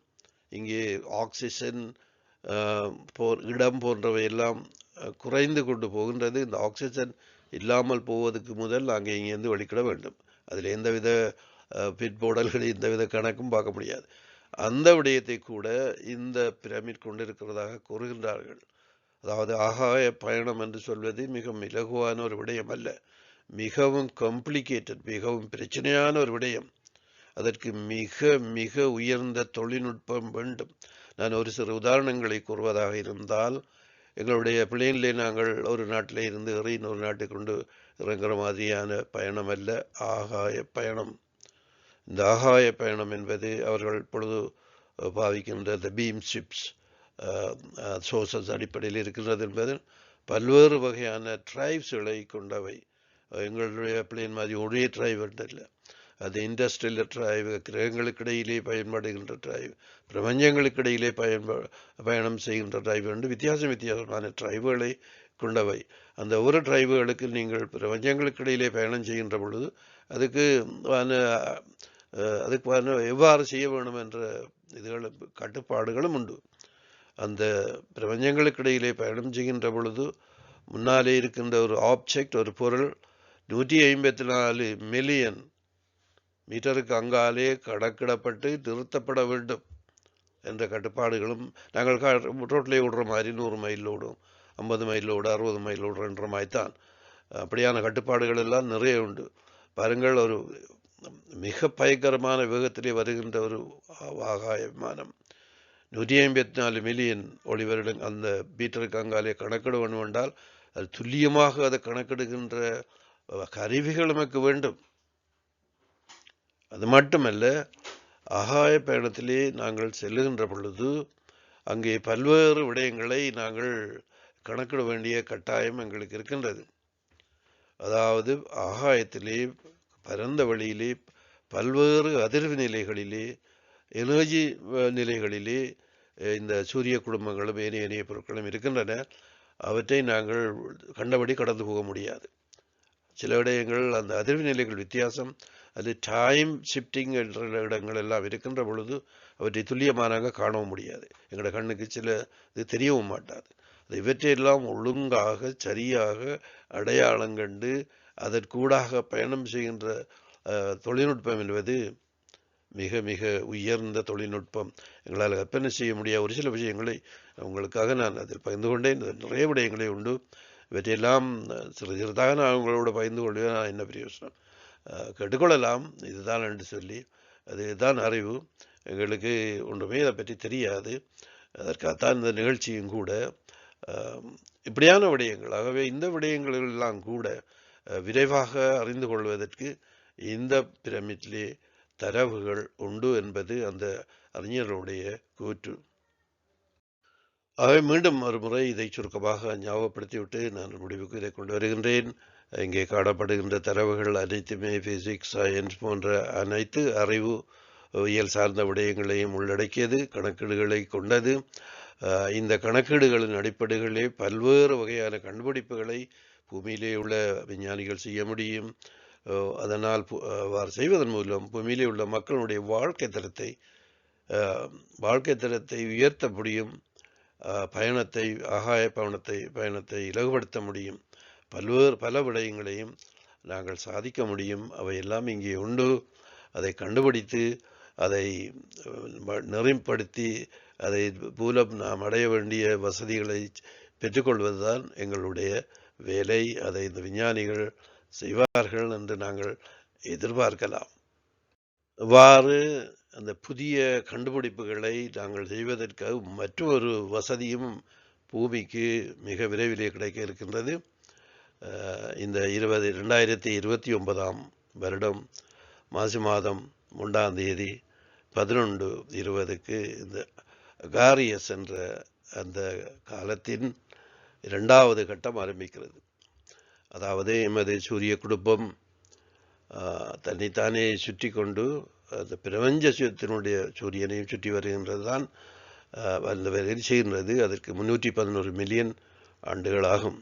இங்கே ஆக்சிஜன் இடம் போன்றவை எல்லாம் குறைந்து கொண்டு போகின்றது. இந்த ஆக்சிஜன் இல்லாமல் போவதற்கு முதல் அங்கே இங்கேருந்து வெளிக்கிட வேண்டும். அதில் எந்தவித பிற்போடல்கள் எந்தவித கணக்கும் பார்க்க முடியாது. அந்த விடயத்தை கூட இந்த பிரமிட் கொண்டிருக்கிறதாக கூறுகின்றார்கள். அதாவது ஆகாய பயணம் என்று சொல்வது மிகவும் இலகுவான ஒரு விடயம் அல்ல, மிகவும் காம்ப்ளிகேட்டட், மிகவும் பிரச்சனையான ஒரு விடயம். அதற்கு மிக மிக உயர்ந்த தொழில்நுட்பம் வேண்டும். நான் ஒரு சில உதாரணங்களை கூறுவதாக இருந்தால், எங்களுடைய பிளேனிலே நாங்கள் ஒரு நாட்டிலே இருந்து இன்னொரு நாட்டுக்கு கொண்டு இறங்குற மாதிரியான பயணம் அல்ல ஆகாய பயணம். இந்த ஆகாய பயணம் என்பது அவர்கள் இப்பொழுது பாவிக்கின்ற த பீம் ஷிப்ஸ் சோர்சஸ் அடிப்படையில் இருக்கின்றது என்பது பல்வேறு வகையான டிரைவ்ஸ்களை கொண்டவை. எங்களுடைய பிளேன் மாதிரி ஒரே டிரைவ் இல்லை, அது இண்டஸ்ட்ரியல் டிரைவ், கிரகங்களுக்கு இடையிலே பயன்படுகின்ற டிரைவ், பிரபஞ்சங்களுக்கு இடையிலே பயணம் செய்கின்ற டிரைவ் என்று வித்தியாசமான டிரைவுகளை கொண்டவை. அந்த ஒவ்வொரு டிரைவுகளுக்கு நீங்கள் பிரபஞ்சங்களுக்கு இடையிலே பயணம் செய்கின்ற பொழுது அதுக்கு அதுக்கு எவ்வாறு செய்ய வேண்டும் என்ற இதுகள் கட்டுப்பாடுகளும் உண்டு. அந்த பிரபஞ்சங்களுக்கு இடையிலே பயணம் செய்கின்ற பொழுது முன்னாலே இருக்கின்ற ஒரு ஆப்ஜெக்ட், ஒரு பொருள் 154 மில்லியன் மீட்டருக்கு அங்காலே கணக்கிடப்பட்டு நிறுத்தப்பட வேண்டும் என்ற கட்டுப்பாடுகளும், நாங்கள் ரோட்டிலே ஓடுற மாதிரி 100 மைல் ஓடும், 50 மைல் ஓடும், 60 மைல் ஓடுறன்ற மாதிரி தான். அப்படியான கட்டுப்பாடுகள் எல்லாம் நிறைய உண்டு. பாருங்கள், ஒரு மிக பயங்கரமான வேகத்திலே வருகின்ற ஒரு ஆகாய விமானம் 154 மில்லியன் ஒளி வருடம் அந்த மீட்டருக்கு அங்காலே கணக்கிட வேண்டும் என்றால் அது துல்லியமாக அதை கணக்கெடுக்கின்ற கருவிகள் நமக்கு வேண்டும். அது மட்டுமல்ல, ஆகாய பயணத்திலே நாங்கள் செல்லுகின்ற பொழுது அங்கே பல்வேறு விடயங்களை நாங்கள் கணக்கிட வேண்டிய கட்டாயம் எங்களுக்கு இருக்கின்றது. அதாவது ஆகாயத்திலே பரந்த வழியிலே பல்வேறு அதிர்வு நிலைகளிலே, எனர்ஜி நிலைகளிலே இந்த சூரிய குடும்பங்களும் ஏனைய பொருட்களும் இருக்கின்றன. அவற்றை நாங்கள் கண்டபடி கடந்து போக முடியாது. சில விடயங்கள் அந்த அதிர்வு நிலைகள் வித்தியாசம், அது டைம் ஷிஃப்டிங் என்ற இடங்கள் எல்லாம் இருக்கின்ற பொழுது அவற்றை துல்லியமானாக காணவும் முடியாது. எங்களோட கண்ணுக்கு சில இது தெரியவும் மாட்டாது. இவற்றையெல்லாம் ஒழுங்காக சரியாக அடையாளம் கண்டு அதற்கூடாக பயணம் செய்கின்ற தொழில்நுட்பம் என்பது மிக மிக உயர்ந்த தொழில்நுட்பம். எங்களால் கற்பனை செய்ய முடியாத ஒரு சில விஷயங்களை உங்களுக்காக நான் அதில் பகிர்ந்து கொண்டேன். நிறைய விடயங்களே உண்டு. இவற்றையெல்லாம் சிறிதாக நான் உங்களோட பகிர்ந்து கொள்வேன். நான் என்ன பிரயோசனம், கேட்டுக்கொள்ளலாம் இதுதான் என்று சொல்லி. அதுதான் அறிவு. எங்களுக்கு ஒன்றுமே அதை பற்றி தெரியாது. அதற்காகத்தான் இந்த நிகழ்ச்சியும் கூட. இப்படியான விடயங்கள், ஆகவே இந்த விடயங்கள் எல்லாம் கூட விரைவாக அறிந்து கொள்வதற்கு இந்த பிரமிட்லே தரவுகள் உண்டு என்பது அந்த அறிஞர்களுடைய கூற்று. ஆகவே மீண்டும் ஒரு முறை இதை சுருக்கமாக ஞாபகப்படுத்திவிட்டு நான் முடிவுக்கு இதை கொண்டு வருகின்றேன். இங்கே காணப்படுகின்ற தரவுகள் அனைத்துமே பிசிக்ஸ், சயின்ஸ் போன்ற அனைத்து அறிவு இயல் சார்ந்த விடயங்களையும் உள்ளடக்கியது, கணக்கீடுகளை கொண்டது. இந்த கணக்கீடுகளின் அடிப்படைகளே பல்வேறு வகையான கண்டுபிடிப்புகளை பூமியிலே உள்ள விஞ்ஞானிகள் செய்ய முடியும். அதனால் அவ்வாறு செய்வதன் மூலம் பூமியிலே உள்ள மக்களுடைய வாழ்க்கை தரத்தை உயர்த்த முடியும். ஆகாய பயணத்தை இலகுபடுத்த முடியும். பல விடயங்களையும் நாங்கள் சாதிக்க முடியும். அவையெல்லாம் இங்கே உண்டு. அதை கண்டுபிடித்து அதை நெறிப்படுத்தி அதை மூலம் நாம் அடைய வேண்டிய வசதிகளை பெற்றுக்கொள்வதுதான் எங்களுடைய வேலை. அதை இந்த விஞ்ஞானிகள் செய்வார்கள் என்று நாங்கள் எதிர்பார்க்கலாம். இவ்வாறு அந்த புதிய கண்டுபிடிப்புகளை நாங்கள் செய்வதற்காக மற்றொரு வசதியும் பூமிக்கு மிக விரைவிலே கிடைக்க இருக்கின்றது. இந்த 2029 வருடம் மாசி மாதம் 3ஆம் தேதி 11:20 இந்த அகாரியஸ் என்ற அந்த காலத்தின் 2வது கட்டம் ஆரம்பிக்கிறது. அதாவது எமது சூரிய குடும்பம் தன்னைத்தானே சுற்றி கொண்டு அந்த பிரபஞ்சத்தினுடைய சூரியனையும் சுற்றி வருகின்றது தான் அந்த வேலையில் செய்கின்றது. அதற்கு 311 மில்லியன் ஆண்டுகள் ஆகும்.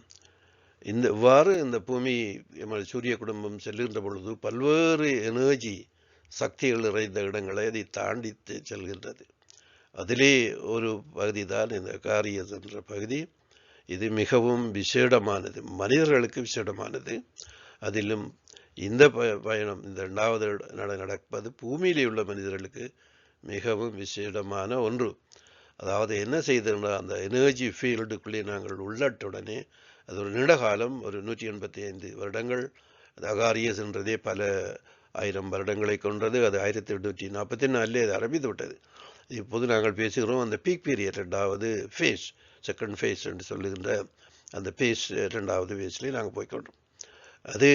இவ்வாறு இந்த பூமி எமது சூரிய குடும்பம் செல்கின்ற பொழுது பல்வேறு எனர்ஜி சக்திகள் நிறைந்த இடங்களை அதை தாண்டி செல்கின்றது. அதிலே ஒரு பகுதி தான் இந்த அகாரியஸ் என்ற பகுதி. இது மிகவும் விசேடமானது, மனிதர்களுக்கு விசேடமானது. அதிலும் இந்த பயணம், இந்த 2வது நடப்பது பூமியிலே உள்ள மனிதர்களுக்கு மிகவும் விசேடமான ஒன்று. அதாவது என்ன செய்தோம்னா, அந்த எனர்ஜி ஃபீல்டுக்குள்ளே நாங்கள் உள்ளட்டுடனே அது ஒரு நீண்டகாலம், ஒரு 185 வருடங்கள். அது அகாரியஸ் என்றதே பல 1000 வருடங்களை கொண்டது. அது 1844 அது ஆரம்பித்து விட்டது. இப்போது நாங்கள் பேசுகிறோம் அந்த பீக் பீரியட், 2வது ஃபேஸ், செகண்ட் ஃபேஸ் என்று சொல்லுகின்ற அந்த ஃபேஸ் 2வது ஃபேஸ்லேயே நாங்கள் போய்கொண்டோம். அது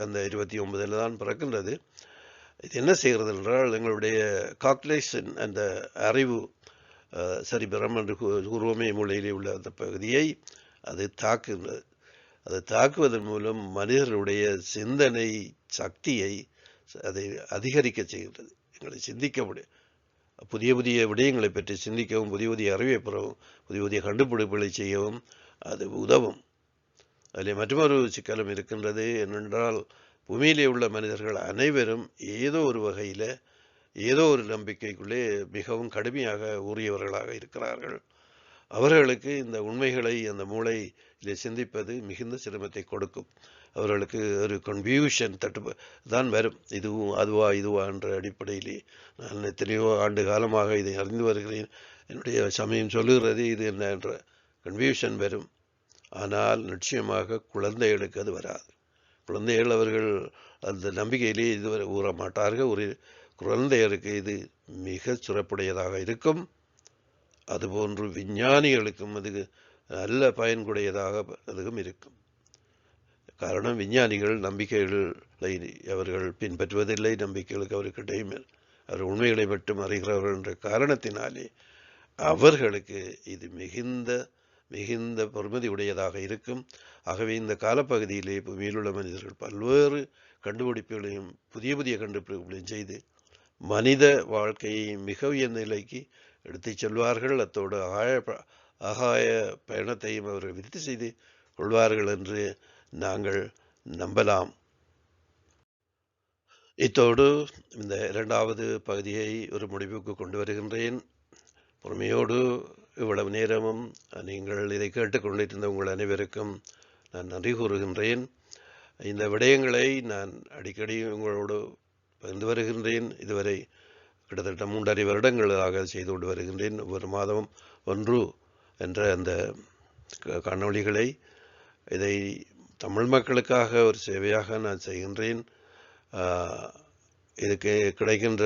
அந்த 29 தான் பிறக்கின்றது. இது என்ன செய்கிறது என்றால், எங்களுடைய கால்குலேஷன், அந்த அறிவு சரிபரம் என்று கூறுவோமே, மூளையிலே உள்ள அந்த பகுதியை அது தாக்குகின்றது. அதை தாக்குவதன் மூலம் மனிதர்களுடைய சிந்தனை சக்தியை அதை அதிகரிக்க செய்கின்றது. எங்களை சிந்திக்க முடியும், புதிய புதிய விடயங்களை பற்றி சிந்திக்கவும், புதிய புதிய அறிவை பெறவும், புதிய புதிய கண்டுபிடிப்புகளை செய்யவும் அது உதவும். அதில் மற்றொரு சிக்கலும் இருக்கின்றது. என்னென்றால் பூமியிலே உள்ள மனிதர்கள் அனைவரும் ஏதோ ஒரு வகையில் ஏதோ ஒரு நம்பிக்கைக்குள்ளே மிகவும் கடுமையாக ஊறியவர்களாக இருக்கிறார்கள். அவர்களுக்கு இந்த உண்மைகளை அந்த மூளையில் சிந்திப்பது மிகுந்த சிரமத்தை கொடுக்கும். அவர்களுக்கு ஒரு கன்ஃபியூஷன் தான் வரும். இதுவும் அதுவா இதுவா என்ற அடிப்படையிலே நான் எத்தனையோ ஆண்டு காலமாக இதை அறிந்து வருகிறேன். என்னுடைய சமயம் சொல்லுகிறது இது என்ன என்ற கன்ஃபியூஷன் வரும். ஆனால் நிச்சயமாக குழந்தைகளுக்கு அது வராது. குழந்தைகள் அவர்கள் அந்த நம்பிக்கையிலே இதுவரை ஊற மாட்டார்கள். ஒரு குழந்தைகளுக்கு இது மிக சிறப்புடையதாக இருக்கும். அதுபோன்று விஞ்ஞானிகளுக்கும் அது நல்ல பயன்குடையதாக அதுவும் இருக்கும். காரணம், விஞ்ஞானிகள் நம்பிக்கைகளை அவர்கள் பின்பற்றுவதில்லை. நம்பிக்கைகளுக்கு அவர்கிட்டையும் அவர் உண்மைகளை மட்டும் அறிகிறவர்கள் என்ற காரணத்தினாலே அவர்களுக்கு இது மிகுந்த பெருமதி உடையதாக இருக்கும். ஆகவே இந்த காலப்பகுதியிலே பூமியிலுள்ள மனிதர்கள் பல்வேறு கண்டுபிடிப்புகளையும் புதிய கண்டுபிடிப்புகளையும் செய்து மனித வாழ்க்கையை மிக உயர்ந்த நிலைக்கு எடுத்துச் செல்வார்கள். அத்தோடு ஆகாய பயணத்தையும் அவர்கள் விருத்தி செய்து கொள்வார்கள் என்று நாங்கள் நம்பலாம். இத்தோடு இந்த இரண்டாவது பகுதியை ஒரு முடிவுக்கு கொண்டு வருகின்றேன். பொறுமையோடு இவ்வளவு நேரமும் நீங்கள் இதை கேட்டுக்கொண்டிருந்த உங்கள் அனைவருக்கும் நான் நன்றி கூறுகின்றேன். இந்த விடயங்களை நான் அடிக்கடி உங்களோடு பகிர்ந்து வருகின்றேன். இதுவரை கிட்டத்தட்ட 3.5 வருடங்களாக செய்து கொண்டு வருகின்றேன். ஒவ்வொரு மாதமும் 1 என்ற அந்த காணொளிகளை இதை தமிழ் மக்களுக்காக ஒரு சேவையாக நான் செய்கின்றேன். இதுக்கு கிடைக்கின்ற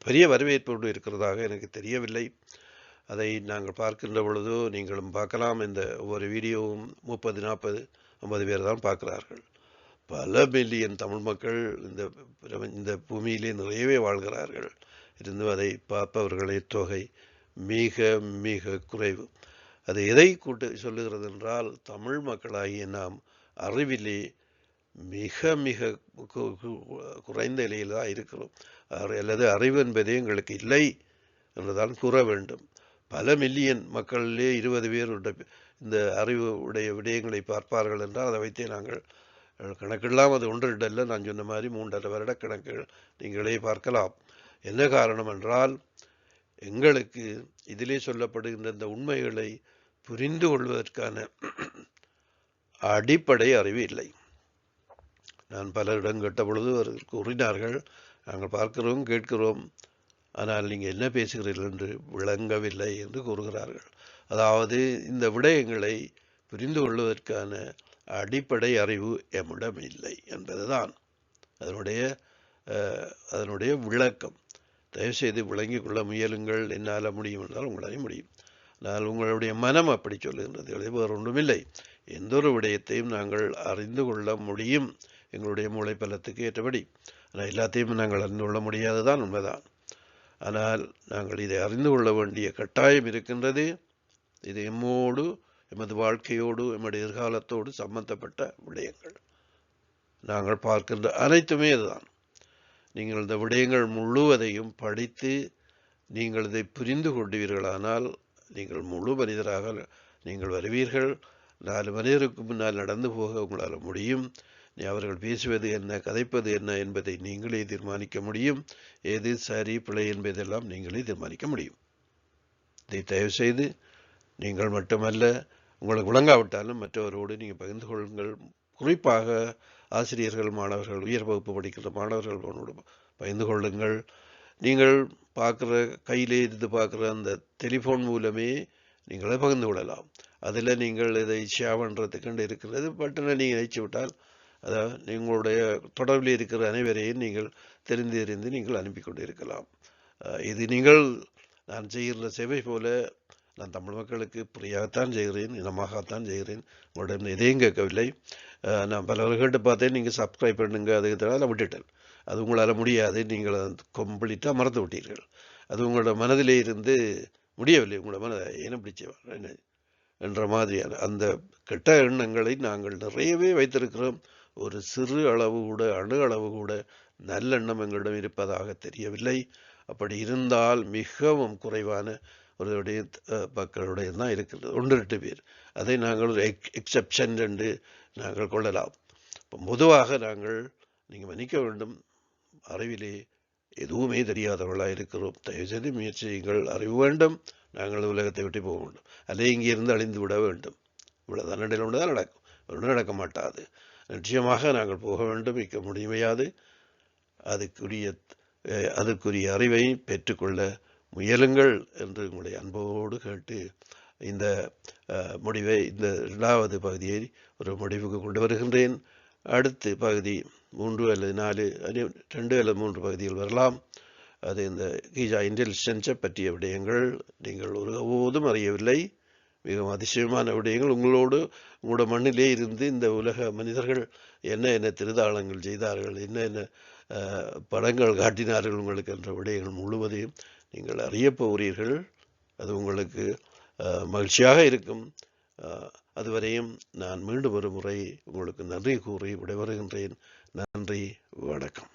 பெரிய வரவேற்பு இருக்கிறதாக எனக்கு தெரியவில்லை. அதை நாங்கள் பார்க்கின்ற பொழுது நீங்களும் பார்க்கலாம். இந்த ஒவ்வொரு வீடியோவும் 30, 40, 50 பேர் தான் பார்க்கிறார்கள். பல மில்லியன் தமிழ் மக்கள் இந்த பூமியிலே நிறையவே வாழ்கிறார்கள். இருந்தும் அதை பார்ப்பவர்களின் தொகை மிக குறைவு. அது எதை சொல்லுகிறது என்றால், தமிழ் மக்களாகிய நாம் அறிவிலே மிக குறைந்த நிலையில் தான் இருக்கிறோம். அல்லது அறிவு என்பதே எங்களுக்கு இல்லை என்றுதான் கூற வேண்டும். பல மில்லியன் மக்களிலே 20 பேர் இந்த அறிவு உடைய விடயங்களை பார்ப்பார்கள் என்றால் அதை வைத்தே நாங்கள் கணக்கிடலாம். அது 1, 2 அல்ல, நான் சொன்ன மாதிரி 3.5 வருட கணக்குகள் நீங்களே பார்க்கலாம். என்ன காரணம் என்றால், எங்களுக்கு இதிலே சொல்லப்படுகின்ற இந்த உண்மைகளை புரிந்து கொள்வதற்கான அடிப்படை அறிவு இல்லை. நான் பலரிடம் கேட்ட பொழுது அவர்கள் கூறினார்கள், நாங்கள் பார்க்கிறோம் கேட்கிறோம், ஆனால் நீங்கள் என்ன பேசுகிறீர்கள் என்று விளங்கவில்லை என்று கூறுகிறார்கள். அதாவது இந்த விடயங்களை புரிந்து கொள்வதற்கான அடிப்படை அறிவு எம்மிடம் இல்லை என்பதுதான் அதனுடைய விளக்கம். தயவுசெய்து விளங்கிக் கொள்ள முயலுங்கள். என்னால் முடியும் என்றால் உங்களால் முடியும். ஆனால் உங்களுடைய மனம் அப்படி சொல்லுகின்றது, வேறு ஒன்றுமில்லை. எந்த ஒரு விடயத்தையும் நாங்கள் அறிந்து கொள்ள முடியும் எங்களுடைய மூளை பலத்துக்கு ஏற்றபடி. ஆனால் எல்லாத்தையும் நாங்கள் அறிந்து கொள்ள முடியாதுதான் உண்மைதான். ஆனால் நாங்கள் இதை அறிந்து கொள்ள வேண்டிய கட்டாயம் இருக்கின்றது. இது எம்மோடு, எமது வாழ்க்கையோடு, எமது எதிர்காலத்தோடு சம்பந்தப்பட்ட விடயங்கள். நாங்கள் பார்க்கின்ற அனைத்துமே இதுதான். நீங்கள் இந்த விடயங்கள் முழுவதையும் படித்து நீங்கள் இதை புரிந்து கொள்வீர்களானால் நீங்கள் முழு மனிதராக நீங்கள் வருவீர்கள். 4 மனிதருக்கு முன்னால் நடந்து போக உங்களால் முடியும். அவர்கள் பேசுவது என்ன, கதைப்பது என்ன என்பதை நீங்களே தீர்மானிக்க முடியும். எது சரி பிழை என்பதெல்லாம் நீங்களே தீர்மானிக்க முடியும். இதை தயவு செய்து நீங்கள் மட்டுமல்ல, உங்களுக்கு விளங்காவிட்டாலும் மற்றவரோடு நீங்கள் பகிர்ந்து கொள்ளுங்கள். குறிப்பாக ஆசிரியர்கள், மாணவர்கள், உயர் வகுப்பு படிக்கிற மாணவர்களோடு பகிர்ந்து கொள்ளுங்கள். நீங்கள் பார்க்குற கையிலே இருந்து பார்க்குற அந்த டெலிஃபோன் மூலமே நீங்களே பகிர்ந்து கொள்ளலாம். அதில் நீங்கள் இதை ஷேர் பண்ணுறதுக்கு இருக்கிறது பட்டனை நீங்கள் நினைச்சு விட்டால், அதாவது உங்களுடைய தொடர்பில் இருக்கிற அனைவரையும் நீங்கள் தெரிந்து நீங்கள் அனுப்பி கொண்டு இருக்கலாம். இது நான் செய்கிற சேவை போல நான் தமிழ் மக்களுக்கு புரியாகத்தான் செய்கிறேன், இனமாகத்தான் செய்கிறேன். உங்களிடம் எதையும் கேட்கவில்லை. நான் பலவர்கள் கேட்டு பார்த்தேன், நீங்கள் சப்ஸ்கிரைப் பண்ணுங்க, அதுக்கு விட்டுட்டேன். அது உங்களால் முடியாது, நீங்கள் கம்ப்ளீட்டாக மறந்து விட்டீர்கள். அது உங்களோட மனதிலே இருந்து முடியவில்லை. உங்களோட மனதை என்ன பிடிச்ச என்ற மாதிரியான அந்த கெட்ட எண்ணங்களை நாங்கள் நிறையவே வைத்திருக்கிறோம். ஒரு சிறு அளவு கூட, அணு அளவு கூட நல்லெண்ணம் எங்களிடம் இருப்பதாக தெரியவில்லை. அப்படி இருந்தால் மிகவும் குறைவான ஒருவருடைய மக்களுடைய தான் இருக்கிறது, 1-2 பேர். அதை நாங்கள் ஒரு எக்ஸெப்ஷன் என்று நாங்கள் கொள்ளலாம். இப்போ பொதுவாக நீங்கள் மன்னிக்க வேண்டும், அறிவிலே எதுவுமே தெரியாதவர்களாக இருக்கிறோம். தயவுசெய்து முயற்சி செய்யுங்கள், அறிவு வேண்டும், நாங்கள் உலகத்தை விட்டு போக வேண்டும், அல்லது இங்கே இருந்து அழிந்து விட வேண்டும். இவ்வளோதான் நடையில் ஒன்று தான் நடக்கும், ஒன்றும் நடக்க மாட்டாது. நிச்சயமாக நாங்கள் போக வேண்டும், மிக்க முடியாது. அதற்குரிய அறிவை பெற்றுக்கொள்ள முயலுங்கள் என்று உங்களுடைய அன்போடு கேட்டு இந்த முடிவை, இந்த 2வது பகுதியை ஒரு முடிவுக்கு கொண்டு வருகின்றேன். அடுத்த பகுதி 3 அல்லது 4, 2 அல்லது 3 பகுதிகள் வரலாம். அது இந்த கீஜா இன்டெலிஜென்ஸை பற்றிய விடயங்கள் நீங்கள் ஒருபோதும் அறியவில்லை. மிகவும் அதிசயமான விடயங்கள். உங்களோட மண்ணிலே இருந்து இந்த உலக மனிதர்கள் என்ன திருதாளங்கள் செய்தார்கள், என்ன படங்கள் காட்டினார்கள் உங்களுக்கு என்ற விடயங்கள் முழுவதையும் நீங்கள் அறியப் போகிறீர்கள். அது உங்களுக்கு மகிழ்ச்சியாக இருக்கும். அதுவரையும் நான் மீண்டும் ஒரு முறை உங்களுக்கு நன்றி கூறி விடைபெறுகின்றேன். நன்றி, வணக்கம்.